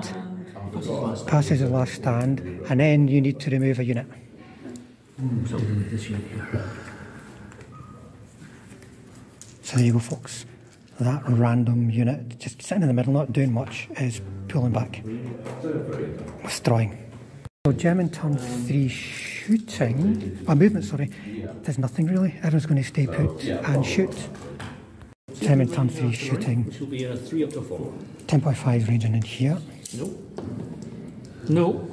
S1: passes his last stand, and then you need to remove a unit.
S3: So this unit here.
S1: So there you go, folks. That random unit, just sitting in the middle, not doing much, is pulling back, withdrawing. So German turn 3 shooting, movement, sorry, there's nothing really. Everyone's going to stay put and shoot. German turn 3 shooting,
S3: Which will be a 3 up to 4.
S1: 10.5 ranging in here.
S3: No. No.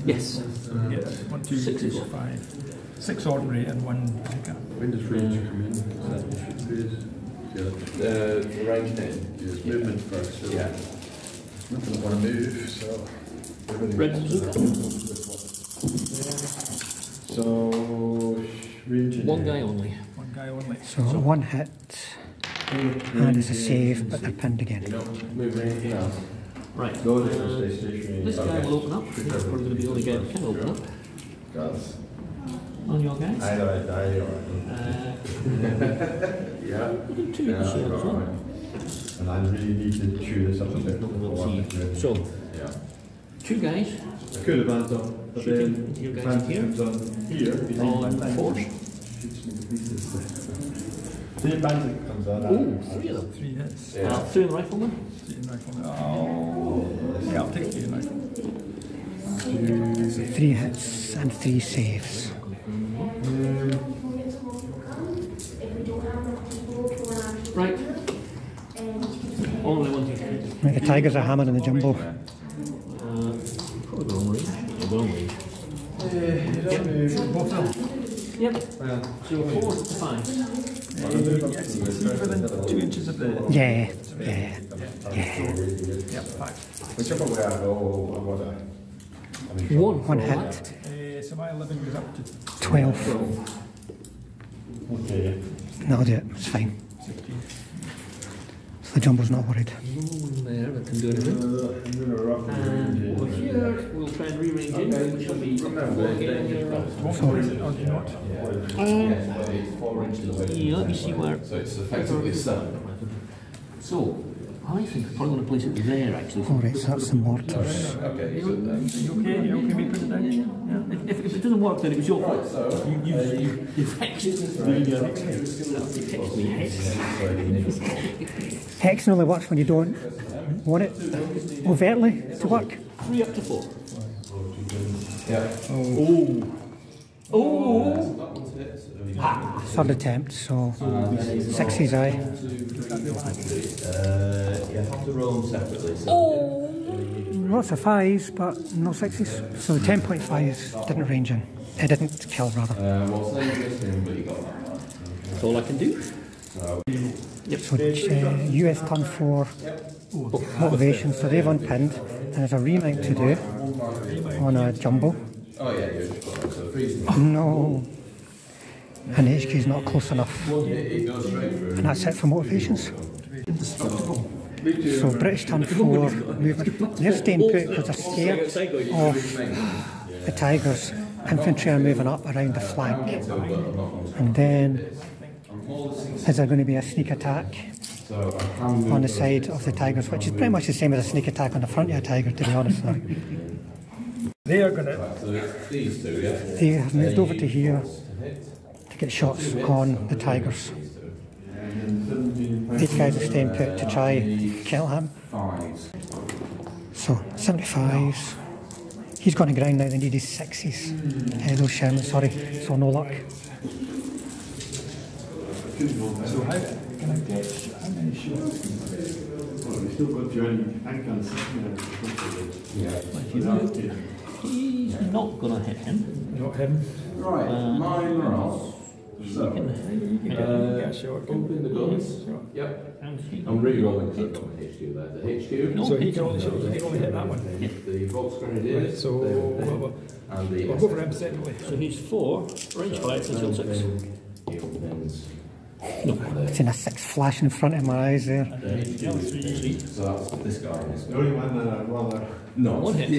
S3: Yes.
S2: 1, 2, 3, 4, 5. 6 ordinary and 1 bazooka.
S4: When does range come in? The range then is movement first. So yeah. Nothing I want to move, so.
S3: Red bazooka.
S4: So range.
S3: One guy only.
S2: 1 guy only.
S1: So 1 hit, and it's a save, but they're pinned again.
S4: Move range now.
S3: Right.
S4: Stationary.
S3: This guy will open up. This is probably going to be the only guy that can open up.
S4: Guys.
S3: On your guys.
S4: Yeah.
S3: You do 2 as well.
S5: And I really need to chew this up a bit.
S3: So,
S4: Yeah.
S3: 2 guys.
S5: I could have answered, but then
S3: You guys here.
S5: comes on here.
S3: On 4.
S5: The bandit comes on.
S3: Oh, 3 of them.
S2: 3 hits.
S3: 3 in rifleman.
S2: 3 in rifle. Oh, yeah, I'll take 3 in rifle.
S1: 3 hits and 3 saves.
S3: Right. Only 1, 2, 3.
S1: Right, the Tigers are hammering the jumbo.
S3: Probably long range. Yeah, long range.
S2: Both of them.
S3: Yep. So 4 to 5.
S2: Yes, within 2 inches of the.
S1: Yeah.
S2: Yeah, 5.
S5: Whichever way I go, I want to.
S3: 1
S1: 1 hit,
S2: So my 11 goes up to
S1: 12.
S5: Okay.
S1: That'll do it, it's fine. So the jumbo's not worried.
S3: No one there that can do anything. And over here, we'll try and rearrange it, which will be up to 4 again.
S2: or do you not?
S3: Yeah, let me see where.
S4: So it's effectively 7.
S3: So, I think I'm probably going to place it there actually.
S1: Alright, so that's the mortars.
S4: Okay, so then.
S2: You okay? You okay me putting it down? Yeah.
S3: If it doesn't work, then it was your fault. You've hexed me.
S1: Hexing only works when you don't want it overtly to work.
S3: 3 up to 4.
S4: Yeah.
S1: Third attempt, so 6's eye.
S4: You have to roll them separately. So
S1: Lots of 5's, but no 6's. So the 10.5's didn't range in. It didn't kill, rather.
S4: well, same as him, but you got that.
S3: That's all I can do.
S1: So US turn 4 motivation, so they've unpinned. And there's a remount to do on a jumbo.
S4: Oh yeah, you're just got so freezing.
S1: No. And the HQ is not close enough.
S4: It goes straight through.
S1: And that's it for motivations.
S2: Indestructible.
S1: So British turn 4 movement. They're staying put because they're scared of the Tigers. Infantry are moving up around the flank. And then is there going to be a sneak attack on the side of the Tigers, which is pretty much the same as a sneak attack on the front of a Tiger, to be honest.
S2: They are going to.
S1: They have moved over to here to get shots on the Tigers. These guys are staying put to try kill him. So 75s. He's gone to ground now. They need his 6s. Those Shermans, sorry. So no luck.
S2: So how can I get how many shots?
S5: Well, we've still got John. I can't see.
S3: He's not going to hit him.
S2: Not him.
S4: Right, mine are off. So,
S2: Get a shot.
S4: open the guns. Yep. I'm re-rolling because I've got my HQ there. The HQ.
S2: So he can only hit that one.
S4: The Volks Grenadiers.
S2: So
S4: and the
S2: we'll go for him separately.
S3: So he's 4, range 5 until 6.
S1: I've seen a 6 flash in front of my eyes there.
S4: So that's this guy.
S5: The only one that I'd rather.
S4: No.
S3: One hit.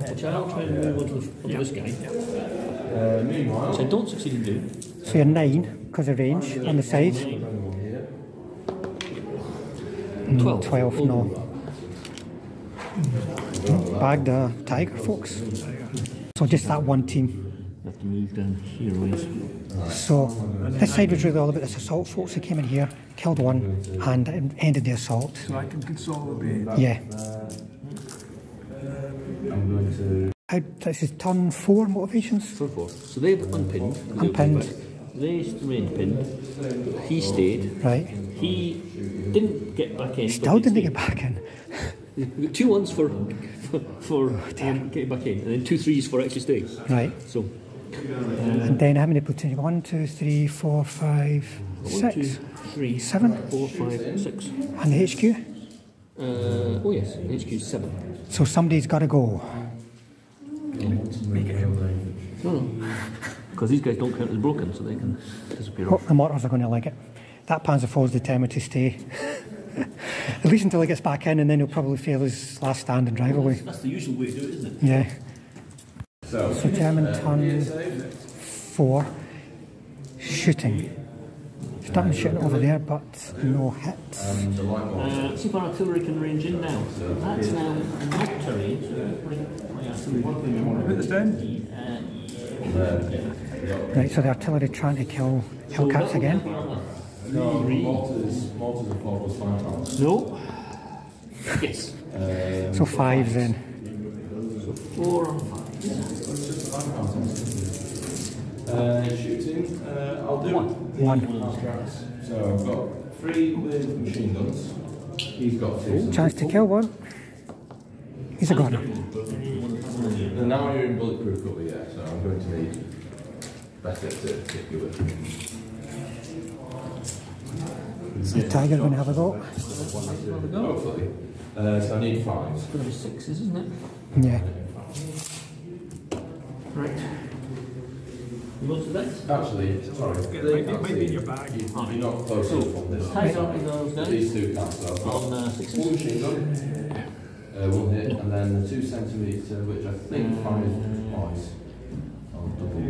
S3: Which I'll try and move on to this guy.
S4: Meanwhile,
S3: So I don't succeed in doing.
S1: So you're 9 because of range on the side. 12, no. Bagged a Tiger, folks. So just that one team.
S3: You have to move down here, ways.
S1: So this side was really all about this assault, folks. They came in here, killed one, and ended the assault.
S2: So I can consolidate.
S1: Yeah.
S4: I'm going to.
S1: This is turn 4 motivations.
S3: Turn 4. So they've unpinned.
S1: Unpinned.
S3: They remained pinned. He stayed.
S1: Right.
S3: He didn't get back in.
S1: Still didn't get back in.
S3: We got 2 1s for getting back in, and then 2 3s for actually staying.
S1: Right.
S3: So.
S1: And then how many platoons? 1, 2, 3, 4, 5, 6,
S3: 1, 2, 3,
S1: 7.
S3: 4, 5, 6.
S1: And the HQ?
S3: Oh yes, HQ is 7.
S1: So somebody's got to go.
S3: No. Because these guys don't count as broken, so they can disappear
S1: Oh,
S3: off.
S1: the mortars are going to like it. That Panzer IV is determined to stay. At least until he gets back in, and then he'll probably fail his last stand and drive away.
S3: That's the usual way to do it, isn't it?
S1: Yeah.
S4: So
S1: German turn 4. Shooting. Starting shooting over there, but no hits.
S3: See if our artillery can range in now. That's now not terrain.
S2: Put this down.
S1: Right, so the artillery trying to kill Hellcats again.
S4: no, mortars are 4 + 5 rounds.
S3: No. Yes.
S1: So 5 then.
S3: 4 and 5.
S4: Shooting, I'll do
S1: 1.
S4: So I've got 3 with machine guns. He's got 2.
S1: Chance to kill 1. He's a goner.
S4: And now you're in bulletproof cover, yeah, so I'm going to need better to hit you with.
S1: Is the Tiger going to have a go?
S4: Hopefully. So I need 5.
S3: It's going to be 6s, isn't it?
S1: Yeah.
S3: Right. You want to that?
S4: Actually, sorry,
S2: It might be in your bag.
S4: you're not close enough on this.
S3: Ties up with those guys.
S4: These 2 can't, so I've got
S3: On
S4: 1
S3: 6s.
S4: machine gun, 1 hit, and then the 2 centimetre, which I think fires twice. I'll double.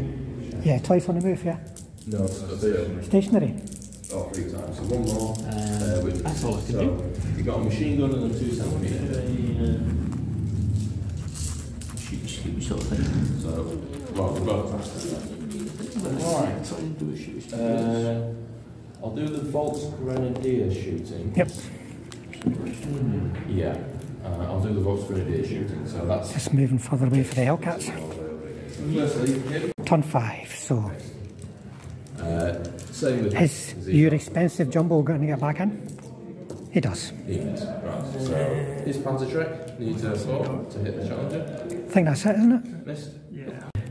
S1: Yeah, twice on the move, yeah.
S4: No, so
S1: Stationary.
S4: 3 times. So 1 more. Which
S3: That's all I can
S4: so
S3: do.
S4: you got a machine gun and a 2 centimetre.
S3: Shoot sort of thing.
S4: So, well, we've got Alright.
S3: Try and do a shoot.
S4: I'll do the Volks Grenadier shooting.
S1: Yep.
S4: Yeah. I'll do the Volks Grenadier shooting. So that's.
S1: Just moving further away for the Hellcats.
S4: Firstly,
S1: Turn 5, so
S4: same with
S1: is your expensive jumbo going to get back in? He does.
S4: Right. So his Panzer Trek needs a 4 to hit the Challenger.
S1: I think that's it, isn't it?
S4: Missed.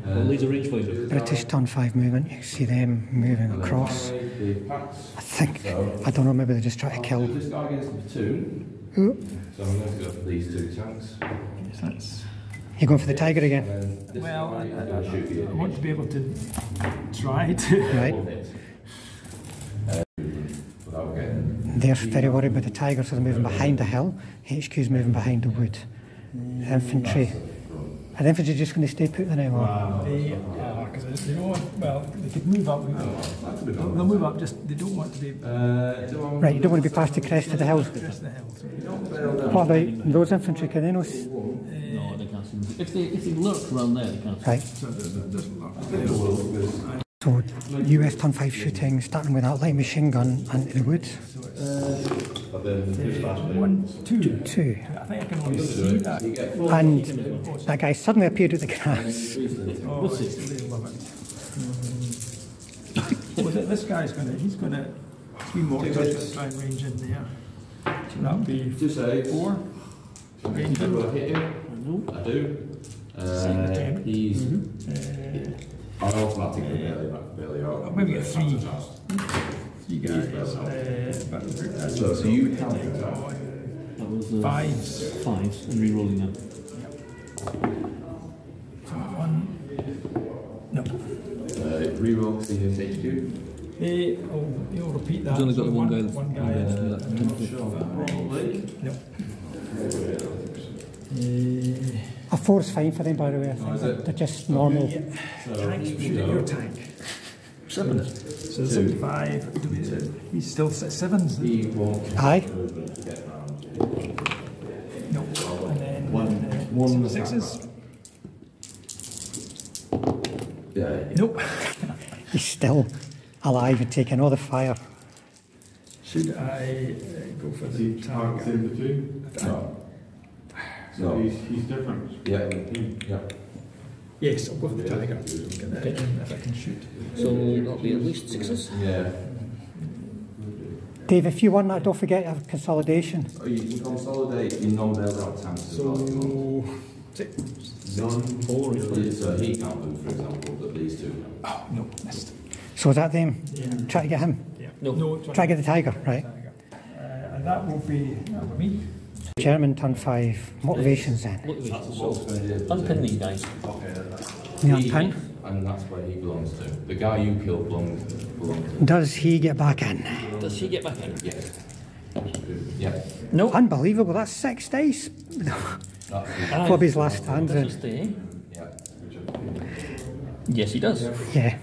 S3: Well, these are rangefinder.
S1: British turn 5 movement. You can see them moving across.
S4: The packs.
S1: I think, I don't know, maybe they just try to kill.
S4: This guy against the platoon.
S1: Ooh.
S4: So I'm going to go for these 2 tanks.
S1: You're going for the Tiger again?
S4: And then this
S2: Well,
S4: guy is going to shoot
S2: I
S4: you.
S2: want to be able to try to.
S1: Right.
S4: Without getting
S1: They're very worried about the Tigers, so they're moving behind the hill. HQ's moving behind the wood. The infantry. Are the infantry just going to stay put then?
S2: They are, because they don't want, well, they could move up. They'll move up, just they don't want to be.
S1: Right, you don't want to be past the crest of the hill. What about those infantry? Can they know?
S3: No, they can't see them. If they lurk around there, they can't see.
S1: Right. So, US turn 5 shooting, starting with that light machine gun into the woods.
S2: 1, 2.
S1: 2.
S2: I think I can only see that.
S1: And that guy suddenly appeared at the grass.
S2: Oh, they love it. This guy's he's going to, 3 more guys going to try and range in there. So that'll be 4. Range in.
S4: I hit him. I do. He's... I'll automatically barely out.
S2: Maybe get 3. 3 guys.
S4: So you count that?
S3: That was
S2: 5s.
S3: 5s and re-rolling them.
S2: So 1. No.
S4: Reroll to his HQ.
S2: You'll repeat that.
S3: He's only got the one guy.
S2: One guy. No.
S1: A 4's fine for them, by the way. I think they're just normal.
S2: Tanks shooting your tank. 7. So 75. He's still 7s.
S4: He won't.
S1: Aye.
S2: No. And then
S4: 1
S2: 6s.
S4: Yeah.
S2: Nope.
S1: He's still alive and taking all the fire.
S2: Should I go for the target?
S4: No.
S5: He's different.
S4: Yeah.
S2: Yes, I'll go for the tiger. If I can shoot.
S3: So that'll be at least 6s.
S4: Yeah.
S1: Dave, if you want that, don't forget to have consolidation.
S4: Oh, you can consolidate in non-bailed out tanks as well.
S2: So 6.
S4: Non-4 so he can't do, for example, but these 2.
S2: Oh, no, missed.
S1: So is that them?
S2: Yeah.
S1: Try to get him.
S2: Yeah.
S3: No.
S1: Try to get the tiger, right?
S2: And that will be me.
S1: German turn 5. Motivations then.
S3: Motivations. So unpin these guys.
S1: The unpin.
S4: And that's where he belongs to. The guy you killed belongs to.
S1: Does he get back in?
S3: Does he get back in?
S4: Yeah. Yeah.
S1: No. Unbelievable, that's 6 dice. Bobby's last stand
S3: Does he
S1: in.
S3: stay?
S4: Yeah.
S3: Yes, he does.
S1: Yeah.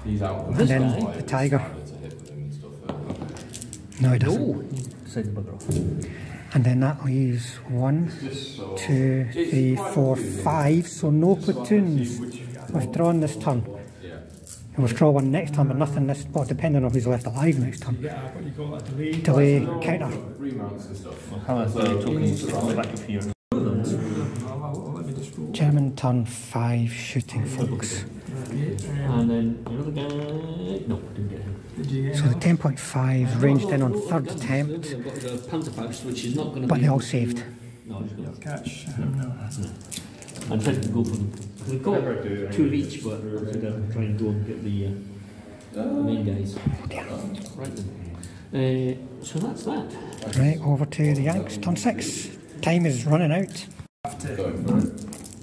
S4: He's out.
S1: And then the tiger. No, he doesn't.
S3: No. Decide to bugger off.
S1: And then that leaves 1, 2, 3, 4, 5. So no platoons withdrawn this turn. He'll withdraw 1 next turn, but nothing this. Well, depending on who's left alive next turn.
S2: Yeah, what do you call that? Delay.
S1: Delay counter.
S4: Remounts and stuff.
S3: How much tokens on the back of here?
S2: Let me just roll.
S1: German turn 5 shooting, folks.
S3: And then another guy. No, didn't get him.
S2: Did you get
S1: So the 10.5 ranged in on 3rd attempt,
S3: I've got the Panzerfaust, which is not going to be.
S1: but they all saved.
S3: No, he's going to.
S2: catch? No.
S3: I'm trying to go for them. We've got 2 of each, but we're going to try and go and get the main guys. Right then. So that's that.
S1: Right, over to the Yanks, turn 6. Time is running out. Do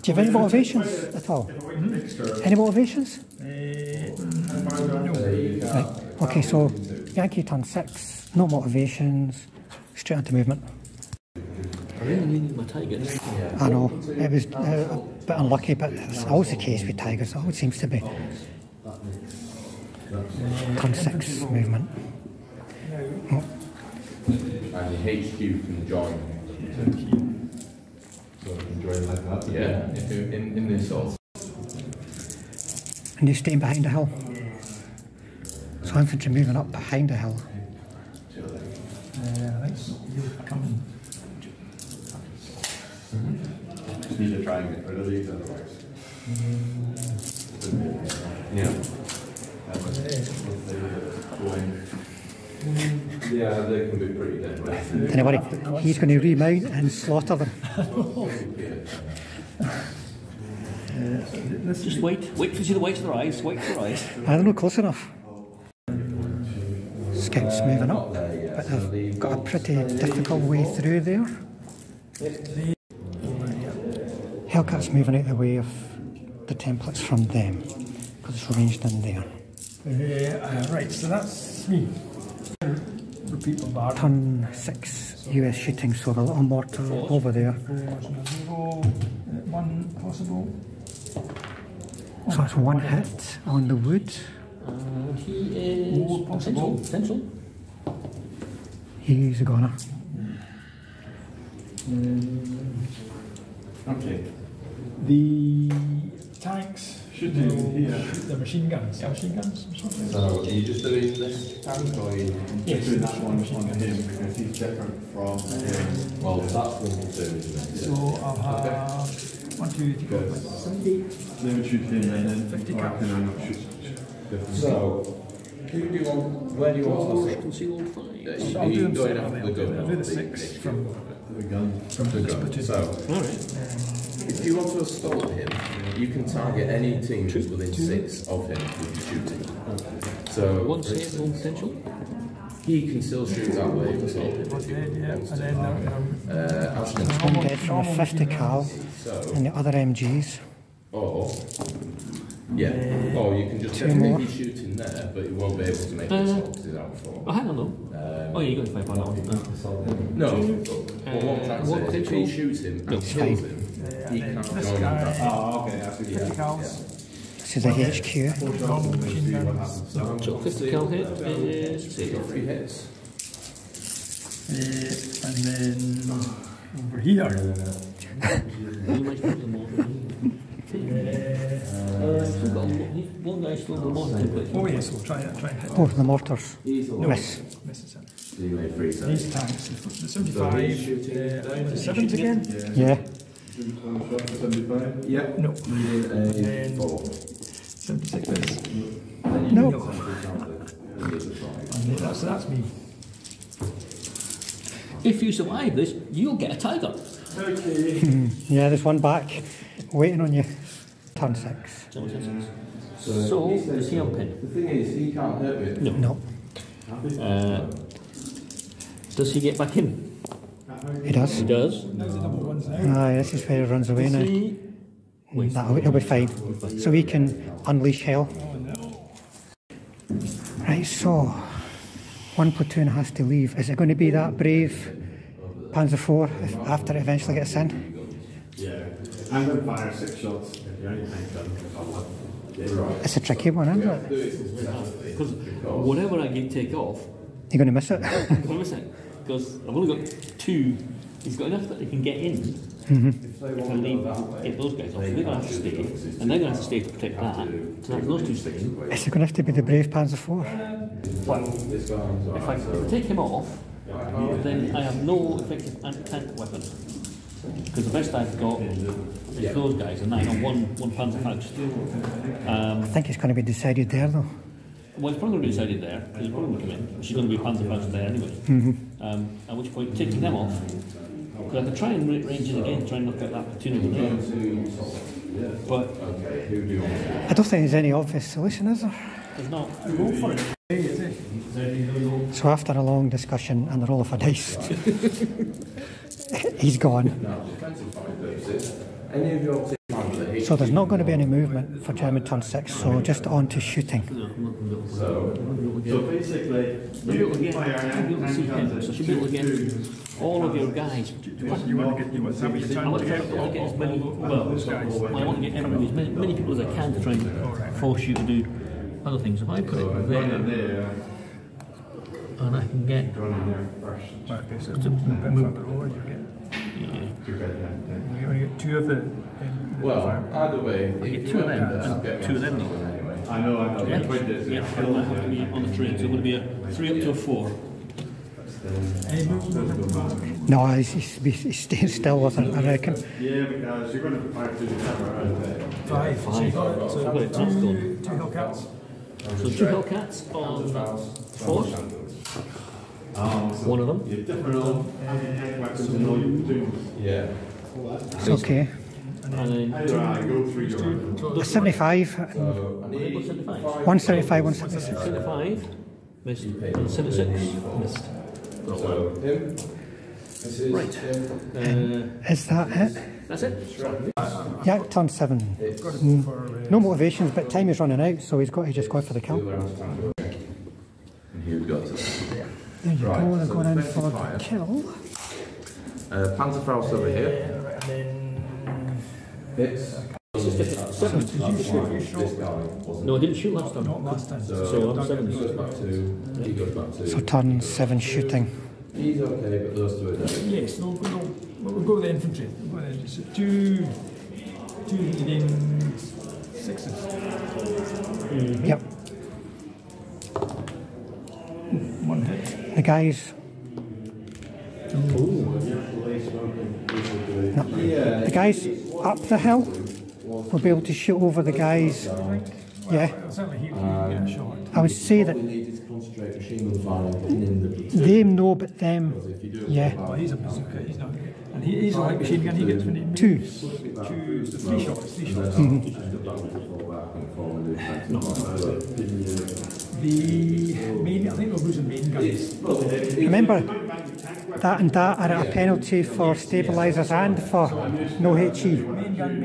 S1: you have any motivations at all? Any motivations? Right. Okay, so Yankee turn 6, no motivations, straight into movement.
S3: I really need my tigers.
S1: I know, it was a bit unlucky, but it's always the case with tigers, it always seems to be. Turn 6, movement. Oh.
S4: And the HQ can join. So you can join like that? Yeah, in this sort.
S1: And you're staying behind the hill. So infantry moving up behind the hill.
S2: I think you're coming.
S5: Just need to try and get rid of these otherwise.
S4: Yeah. Yeah, they can be pretty deadly.
S1: Anyway, he's going to remount and slaughter them.
S3: Just wait to see the whites of their eyes. Wait for their eyes.
S1: I don't know, close enough. Scouts moving up, but they've got a pretty difficult way through there. Hellcat's moving out the way of the templates from them, because it's ranged in there.
S2: Right, so that's me. repeat bombardment.
S1: Turn 6 US shooting, so the little mortar over there.
S2: 1 possible.
S1: So it's 1 hit on the wood.
S3: He is potential.
S1: He's a goner.
S5: Okay.
S2: The tanks shoot the machine guns. Machine guns.
S4: So, are you just doing this tank or are you
S5: Just doing that one on him because he's different from him.
S4: Well, that's 1 platoon, isn't it?
S2: So I'll have 1, 2, 3, 4, 5, 70.
S5: They would shoot him and then
S2: 50
S5: or
S2: cal.
S5: can I not shoot different?
S4: So, who do you want, where do you want to sit?
S3: Concealed 5.
S2: So
S4: Are
S2: I'll do
S4: you
S2: them
S4: going
S2: separately.
S4: after the gun?
S2: I'll do the 6 from
S5: The gun.
S2: this platoon.
S4: So, if you want to assault him, you can target any team that's within 6 of him with your shooting. So,
S3: 1 save, 1 potential.
S4: he can still shoot that way if assault him.
S2: What's dead, yeah. And then
S1: One dead from a 50 cal and the other MGs.
S4: Or, yeah, or you can just
S1: more.
S4: he's shooting there, but he won't be able to make the assault because he's out before.
S3: Oh, hang on though. Oh yeah, you got 5 on that one.
S4: No, but what I'm trying to say, if he shoots him and kills him, he can't
S2: this
S4: join
S2: guy,
S4: that.
S5: Oh, okay, I see.
S2: 50 cals.
S1: This is a HQ.
S2: Normal machine guns.
S3: So 50 cal hit is save.
S4: 3 hits.
S2: And then over here.
S3: You might put them all. One guy's still the most.
S2: Oh yes, we'll try and hit.
S1: Oh, the mortars. Miss.
S2: Misses it.
S4: So you made 3 saves.
S2: These tanks, the
S4: So
S2: 75,
S4: he's shooting down.
S2: the 7s again?
S1: Yeah.
S5: 75?
S4: Yep.
S2: No.
S4: Needing a 4.
S2: 76 is.
S1: No.
S2: So that's me.
S3: If you survive this, you'll get a tiger.
S1: Yeah, there's one back waiting on you. Turn 6.
S3: So is he on pin?
S4: The thing is, he can't hurt me.
S1: No.
S3: Does he get back in?
S1: He does.
S3: He does.
S2: There's the double ones now.
S1: Aye, this is where he runs away now. He'll be fine. So he can unleash hell. Right, so 1 platoon has to leave. Is it going to be that brave Panzer IV after it eventually gets in?
S5: Yeah. I'm going to fire 6 shots if you're anything done.
S1: It's a tricky one, isn't it?
S3: Because whatever I take off,
S1: You're going to miss it.
S3: I'm going to miss it. Because I've only got 2. He's got enough that he can get in. If I leave, get those guys off, so they're going to have to stay, and they're going to have to stay to protect that. So that's those 2 staying.
S1: Is it going to have to be the brave Panzer IV?
S3: If I take him off, then I have no effective anti-tank weapons. Because the best I've got is those guys, and I have one Panzerfaust.
S1: I think it's going to be decided there though.
S3: Well, it's probably going to be decided there, because it's probably going to come in. She's going to be Panzerfaust there anyway. At which point, taking them off, because I could try and range in again, try and knock out that platoon over there. But
S1: I don't think there's any obvious solution, is there?
S3: there's not. Go for it.
S1: So after a long discussion and a roll of a dice, he's gone.
S4: Any of your team
S1: So there's not going to be any movement for German turn 6, so just on to shooting.
S5: So basically,
S3: You'll be able to get, you'll be able to see him, so she'll be able to get all of your guys.
S2: You want to get, is that what you're
S3: I
S2: trying
S3: want
S2: to
S3: to try to get as many,
S2: those guys?
S3: I want to get as many people as I can to try and force you to do other things. If I put it there, and I can get,
S2: Okay, so it's a bit further over, you get. You only get 2 of the.
S4: Well, either way,
S3: I get 2 of them and 2 of them.
S5: I know.
S3: Yeah, it might have to be on the train, so it would be a 3 up to a 4.
S2: Any movement?
S1: No, he's staying still with it, I reckon.
S5: Yeah, because you're going to fire to the camera.
S2: 5. So you've got
S3: So I've got it, so it's gone.
S2: 2 Hellcats.
S3: So 2 Hellcats on 4. One of them.
S5: You're different on weapons and all you do.
S4: yeah.
S1: It's okay.
S3: And then
S5: Right, go through your
S1: 75,
S4: So I need
S3: 75.
S1: 175, 176.
S3: 75. Missed. And 76. Missed.
S4: So him. This is
S3: Right.
S4: him.
S1: Is that it?
S3: That's it.
S1: Yeah, turn 7. No motivations, but time is running out, so he's got to just go for the kill.
S4: And he would go to
S1: There you
S4: Right,
S1: go, they're
S4: so
S1: going in
S4: defensive
S1: for
S4: fire.
S1: kill.
S4: Panzerfaust over here.
S2: And then
S4: Hits.
S3: No, I didn't shoot last time.
S2: not last time.
S3: So I'm 7.
S4: He goes back to. He goes back to.
S1: So turn 7 shooting.
S4: He's okay, but those two are dead.
S2: Yes, we'll go with the infantry. We'll go with the, so two leading 6s.
S1: Yep.
S2: One hit.
S1: The guys. No. The guys up the hill will be able to shoot over the guys. Yeah.
S2: Certainly he can get a shot.
S1: I would say that
S4: We need to concentrate machine gun fire in the platoon.
S1: they know, but them. Yeah.
S2: Well, he's a bazooka, he's not. And he's a light machine gun, he gets when he
S1: Two.
S2: moves. Two, 3 shots. The main, I think they'll lose the main guns.
S1: Remember, that and that are at a penalty for stabilisers and for no HE.
S2: Main gun,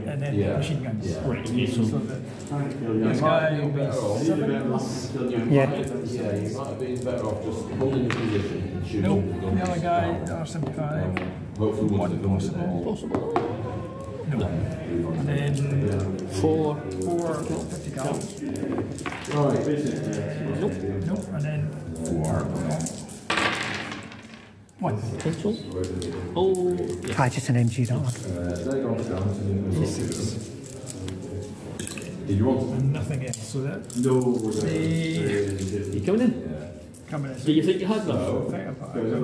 S2: and then machine guns.
S3: Right, okay, so
S2: So this guy will be 7.
S1: Yeah.
S4: Yeah, you might have been better off just holding the position and shooting.
S2: Nope, the other guy, R75.
S4: Hopefully
S2: One possible.
S3: possible.
S2: No. And then
S3: 4.
S2: 50 cal.
S4: Right.
S2: Nope. And then 4. 1.
S3: Pencil. Oh, yeah.
S1: Ah, just an MG, that one.
S4: They're going down to 6. Did you want
S2: And nothing else. So that
S3: You coming in?
S2: coming in.
S3: Do you think you had enough?
S2: I'm going to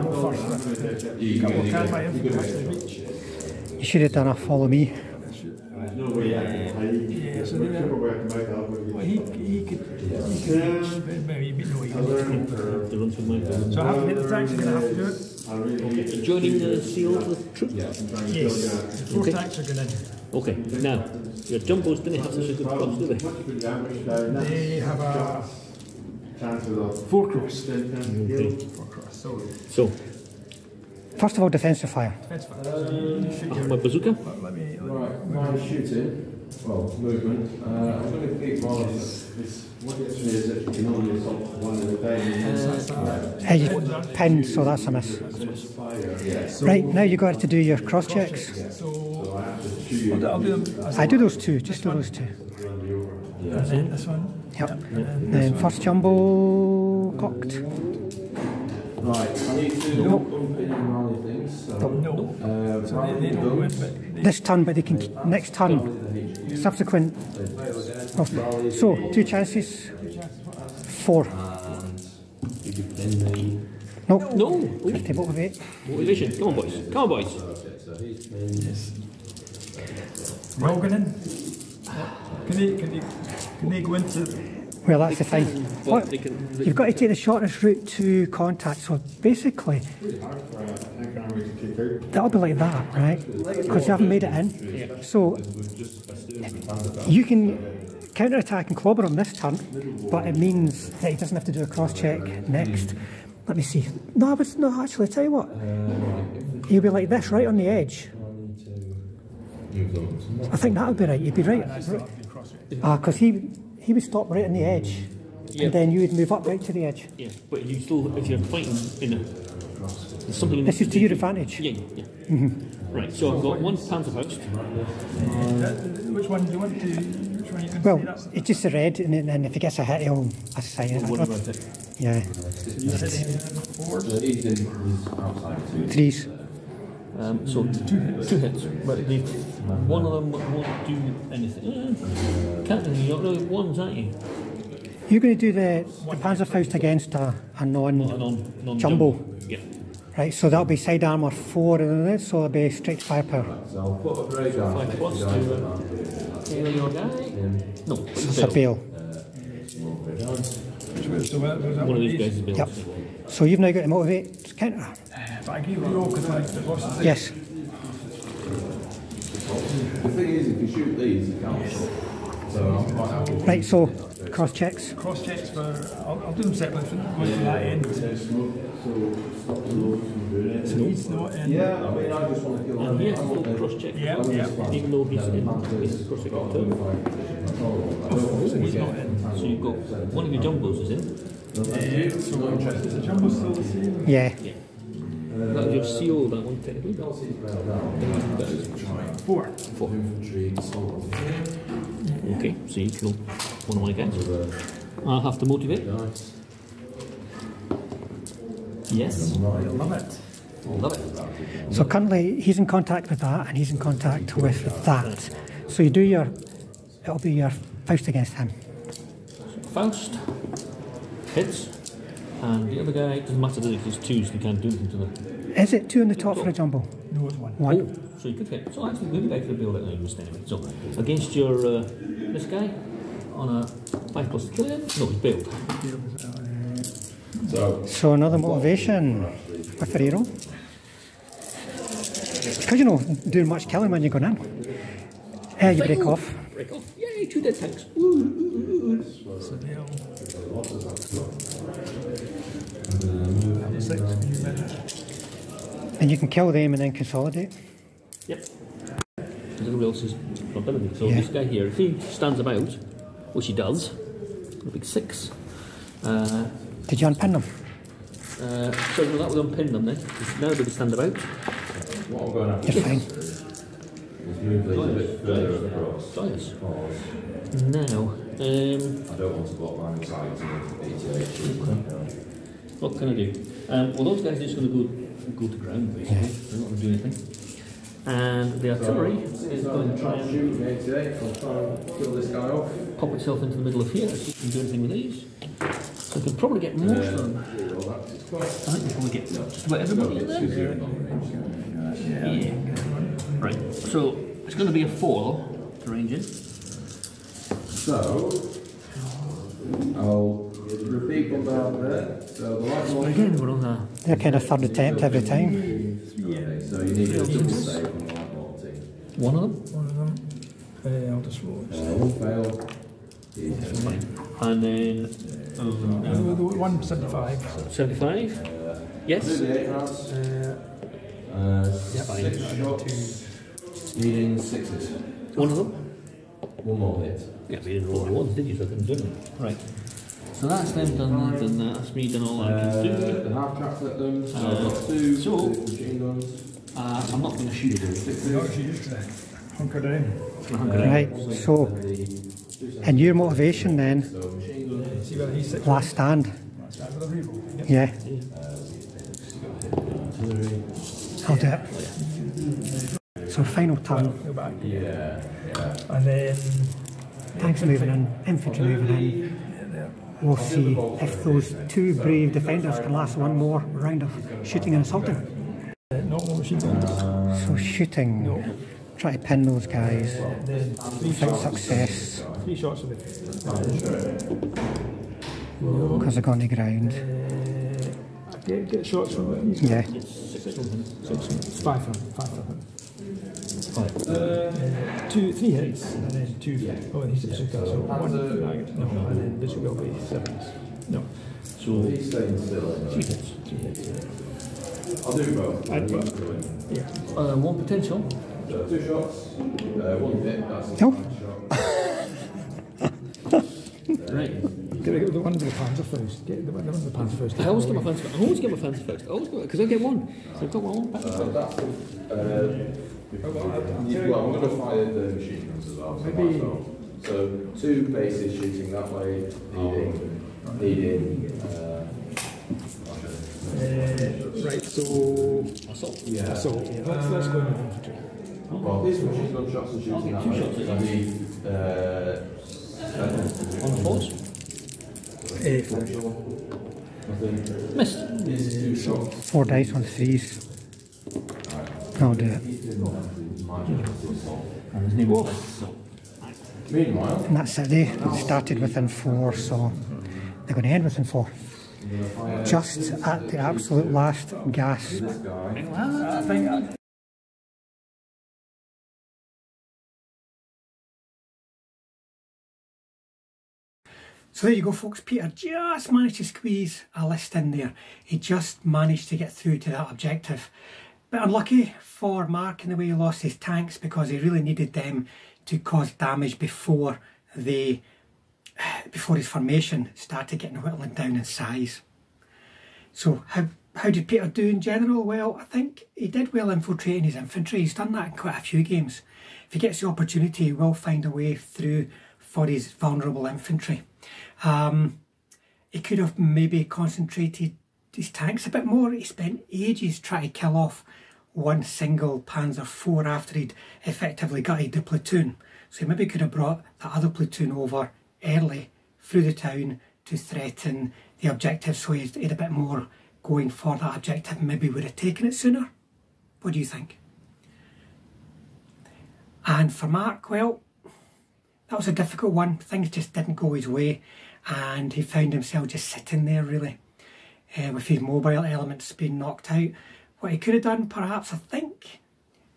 S2: go first. Couple of times my infantry actually reach.
S1: You should have done a follow me.
S2: Yeah, so well, he could reach, but maybe no, he couldn't.
S3: The runs with my
S2: So I have to hit the tanks, you're going to have to do it.
S3: Joining the SEALs with troops?
S2: Yes, the 4 tanks are going in.
S3: Okay, now, your jumbos didn't have such a good cross, do they?
S2: They have a 4 cross. 4 cross.
S3: So,
S1: First of all, defensive fire.
S2: That's fine. Shoot your-
S3: my bazooka?
S2: Let me.
S4: Right, my shooting, well, movement. I'm going to keep my. What gets me is that you can only assault one at a time.
S1: Hey, you pinned, so that's a miss. Right, now you got to do your cross checks.
S2: So I'll do them.
S1: I do those two, just do those two.
S2: And then this one.
S1: Yep. Then first jumbo cocked.
S4: Right, I need to bump in and rally things. So,
S2: No. So they don't win, but they,
S1: This turn, but they can next turn, subsequent. Oh, so 2 chances. 4.
S4: you can pin me.
S1: Nope.
S3: No!
S1: 50 motivate.
S3: Motivation. Come on, boys. Come on, boys.
S4: So he's pinned.
S2: Rogan in. Can they go into?
S1: Well, that's the thing. What?
S3: They can,
S1: You've got to take the shortest route to contact. So basically, that'll be like that, right? Because you haven't made it in. So you can counter-attack and clobber on this turn, but it means that he doesn't have to do a cross-check next. Let me see. No, but no, actually, tell you what. He'll be like this, right on the edge. I think that would be right. You'd be right. Because he would stop right on the edge, and then you would move up right to the edge.
S3: yeah, but you still, if you're fighting in a... There's something you
S1: This
S3: need
S1: is to your advantage.
S3: Yeah, yeah. Right, so I've got 1 Panzerfaust.
S2: Which one do you want to? Which one are you going to
S1: Well,
S2: say? That's
S1: it's just a red, and then if he gets a hit, he'll assign it. Yeah,
S4: He's outside.
S1: 3s.
S3: So 2 hits, but one of them won't do anything. Captain, you don't know ones, aren't you?
S1: You're going to do the Panzerfaust against a non-jumbo.
S3: Yeah.
S1: Right, so that'll be side armour 4, and then so it'll be straight firepower.
S4: So I'll put a grey guy.
S3: 5 plus to tailor your guy. No,
S1: It's a bail.
S3: one of these guys is built.
S1: Yep. So you've now got to motivate counter.
S2: But I agree with you all because the boss is
S1: Yes.
S4: The thing is, if you shoot these, you can't. So I'm quite happy.
S1: Right, so cross checks.
S2: cross checks for. I'll do them separately. Going to that end. So he's not in.
S4: Yeah, I mean, I just want to kill
S3: And he has
S4: them.
S3: full cross check.
S2: Yeah, yeah.
S3: Even though he's cross check too.
S2: He's not in.
S3: So you've got one of your jumbos is in.
S2: Is the jumbo still the same?
S1: Yeah.
S3: Yeah. That's your CO, that one, technically.
S2: 4.
S3: 4. Okay, so you kill one of my guys. I have to motivate. Yes.
S2: Love it.
S3: Love it.
S1: So currently he's in contact with that and he's in contact with that. So you do your, it'll be your Faust against him.
S3: Faust hits, and the other guy, doesn't matter that it's 2s, you can't do anything to them.
S1: Is it 2 on the top for a jumbo?
S2: No, it's 1.
S1: 1.
S3: Oh, so you could hit. So actually, maybe I could build it anyway. So against your this guy on a 5+ kill him. No, he's bailed.
S1: So another motivation with Ferrero. Because you know, doing much killing when you're going in. You break off.
S3: Break off. Yay, 2 dead tanks. Woo.
S1: And you can kill them and then consolidate.
S3: Yep. Everybody else is not done anything. So
S1: Yeah.
S3: this guy here, if he stands about, which he does, a big 6.
S1: Did you unpin them?
S3: So no, that would unpin them then. Now they stand about.
S1: You're fine.
S4: Move these a bit further across.
S3: Joyous. Now,
S4: I don't want to block line of sight to
S3: what can I do? Well, those guys are just going to go to ground, basically. They're not going to do anything. And the artillery is going to try and
S4: shoot me today. I'll try and kill this guy off.
S3: pop itself into the middle of here. So you can do anything with these. So I can probably get most of them. I think we probably get just about everybody in there. Yeah. Right. So it's going to be a 4 to range in.
S4: So I'll repeat bombard there. So the light one.
S3: Again, we're on a
S1: They're kind of third attempt every time.
S4: Okay, so you need a double save on the light mortar.
S3: one of them.
S2: One of them. I'll just roll.
S4: One fail.
S3: And then
S2: The 175.
S3: 75. Yes.
S4: Do the 8 rounds.
S3: Yeah,
S4: 6 shots. Needing 6s.
S3: One of them.
S4: One more hit.
S3: Yeah, we didn't roll ones, did you? So I couldn't do them. Right. So that's them done that, done that. That's me done all I can do.
S4: The half tracks at them. So I've got 2 machine guns.
S3: I'm not going to shoot it.
S2: No, she just hunker down.
S1: Right, so and your motivation then,
S4: So machine guns.
S2: See whether he's 6.
S1: last stand.
S2: Stand with a reroll.
S1: Yeah, I'll do it. So final turn,
S2: Go back.
S4: Yeah.
S2: And then.
S1: tanks moving in, infantry moving in. We'll see if those 2 brave defenders can last one more round of shooting and assaulting.
S2: Normal machine guns.
S1: So shooting, try to pin those guys,
S2: Then 3
S1: without
S2: shots.
S1: success,
S2: 3 shots of it.
S1: because they're going to ground.
S2: Get shots from it.
S1: Yeah,
S2: 6. 5 from 5 from him. 3 hits and then 2. Oh, and he's 6 so 1. No, and then this will be 7s. No.
S3: So
S4: He's staying still.
S3: 3 hits.
S4: I'll do both.
S2: Yeah.
S3: One potential.
S4: So 2 shots. 1 hit. That's a
S1: No.
S3: Right.
S2: Get the one with the Panzer first. Get the one with the Panzer first.
S3: I always get my fancy. I always get my fancy first. I always get because I get one. So I've got my own.
S4: Well, I'm going to fire the machine guns as well.
S2: Maybe.
S4: So 2 bases shooting that way, needing.
S2: Right, so
S3: Assault.
S4: Yeah.
S2: let's go with infantry.
S4: Well, these machine gun shots are shooting that way. I need.
S3: On the force. Missed.
S1: 4 dice on 3s. I'll do it.
S3: And his name was so.
S4: Meanwhile,
S1: And that's it, they started within 4, so they're going to end within 4. Just at the absolute last gasp.
S2: I think
S1: So there you go, folks. Peter just managed to squeeze a list in there. He just managed to get through to that objective. But unlucky for Mark in the way he lost his tanks, because he really needed them to cause damage before they before his formation, started getting whittling down in size. So how did Peter do in general? Well, I think he did well infiltrating his infantry. He's done that in quite a few games. If he gets the opportunity, he will find a way through for his vulnerable infantry. He could have maybe concentrated his tanks a bit more. He spent ages trying to kill off one single Panzer IV after he'd effectively gutted the platoon. So he maybe could have brought the other platoon over early through the town to threaten the objective, so he had a bit more going for that objective, maybe would have taken it sooner. What do you think? And for Mark, well, that was a difficult one. Things just didn't go his way, and he found himself just sitting there really, with his mobile elements being knocked out. What he could have done, perhaps, I think,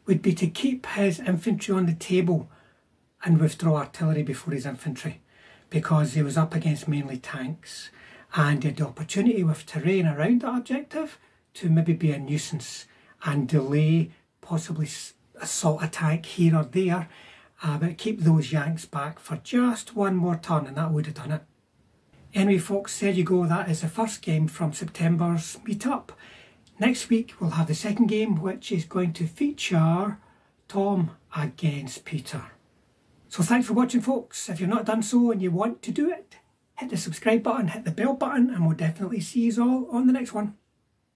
S1: would be to keep his infantry on the table and withdraw artillery before his infantry, because he was up against mainly tanks, and he had the opportunity with terrain around that objective to maybe be a nuisance and delay possibly assault attack here or there, but keep those Yanks back for just one more turn, and that would have done it. Anyway folks, there you go, that is the first game from September's meetup. Next week we'll have the second game, which is going to feature Tom against Peter. So thanks for watching folks. If you've not done so and you want to do it, hit the subscribe button, hit the bell button, and we'll definitely see you all on the next one.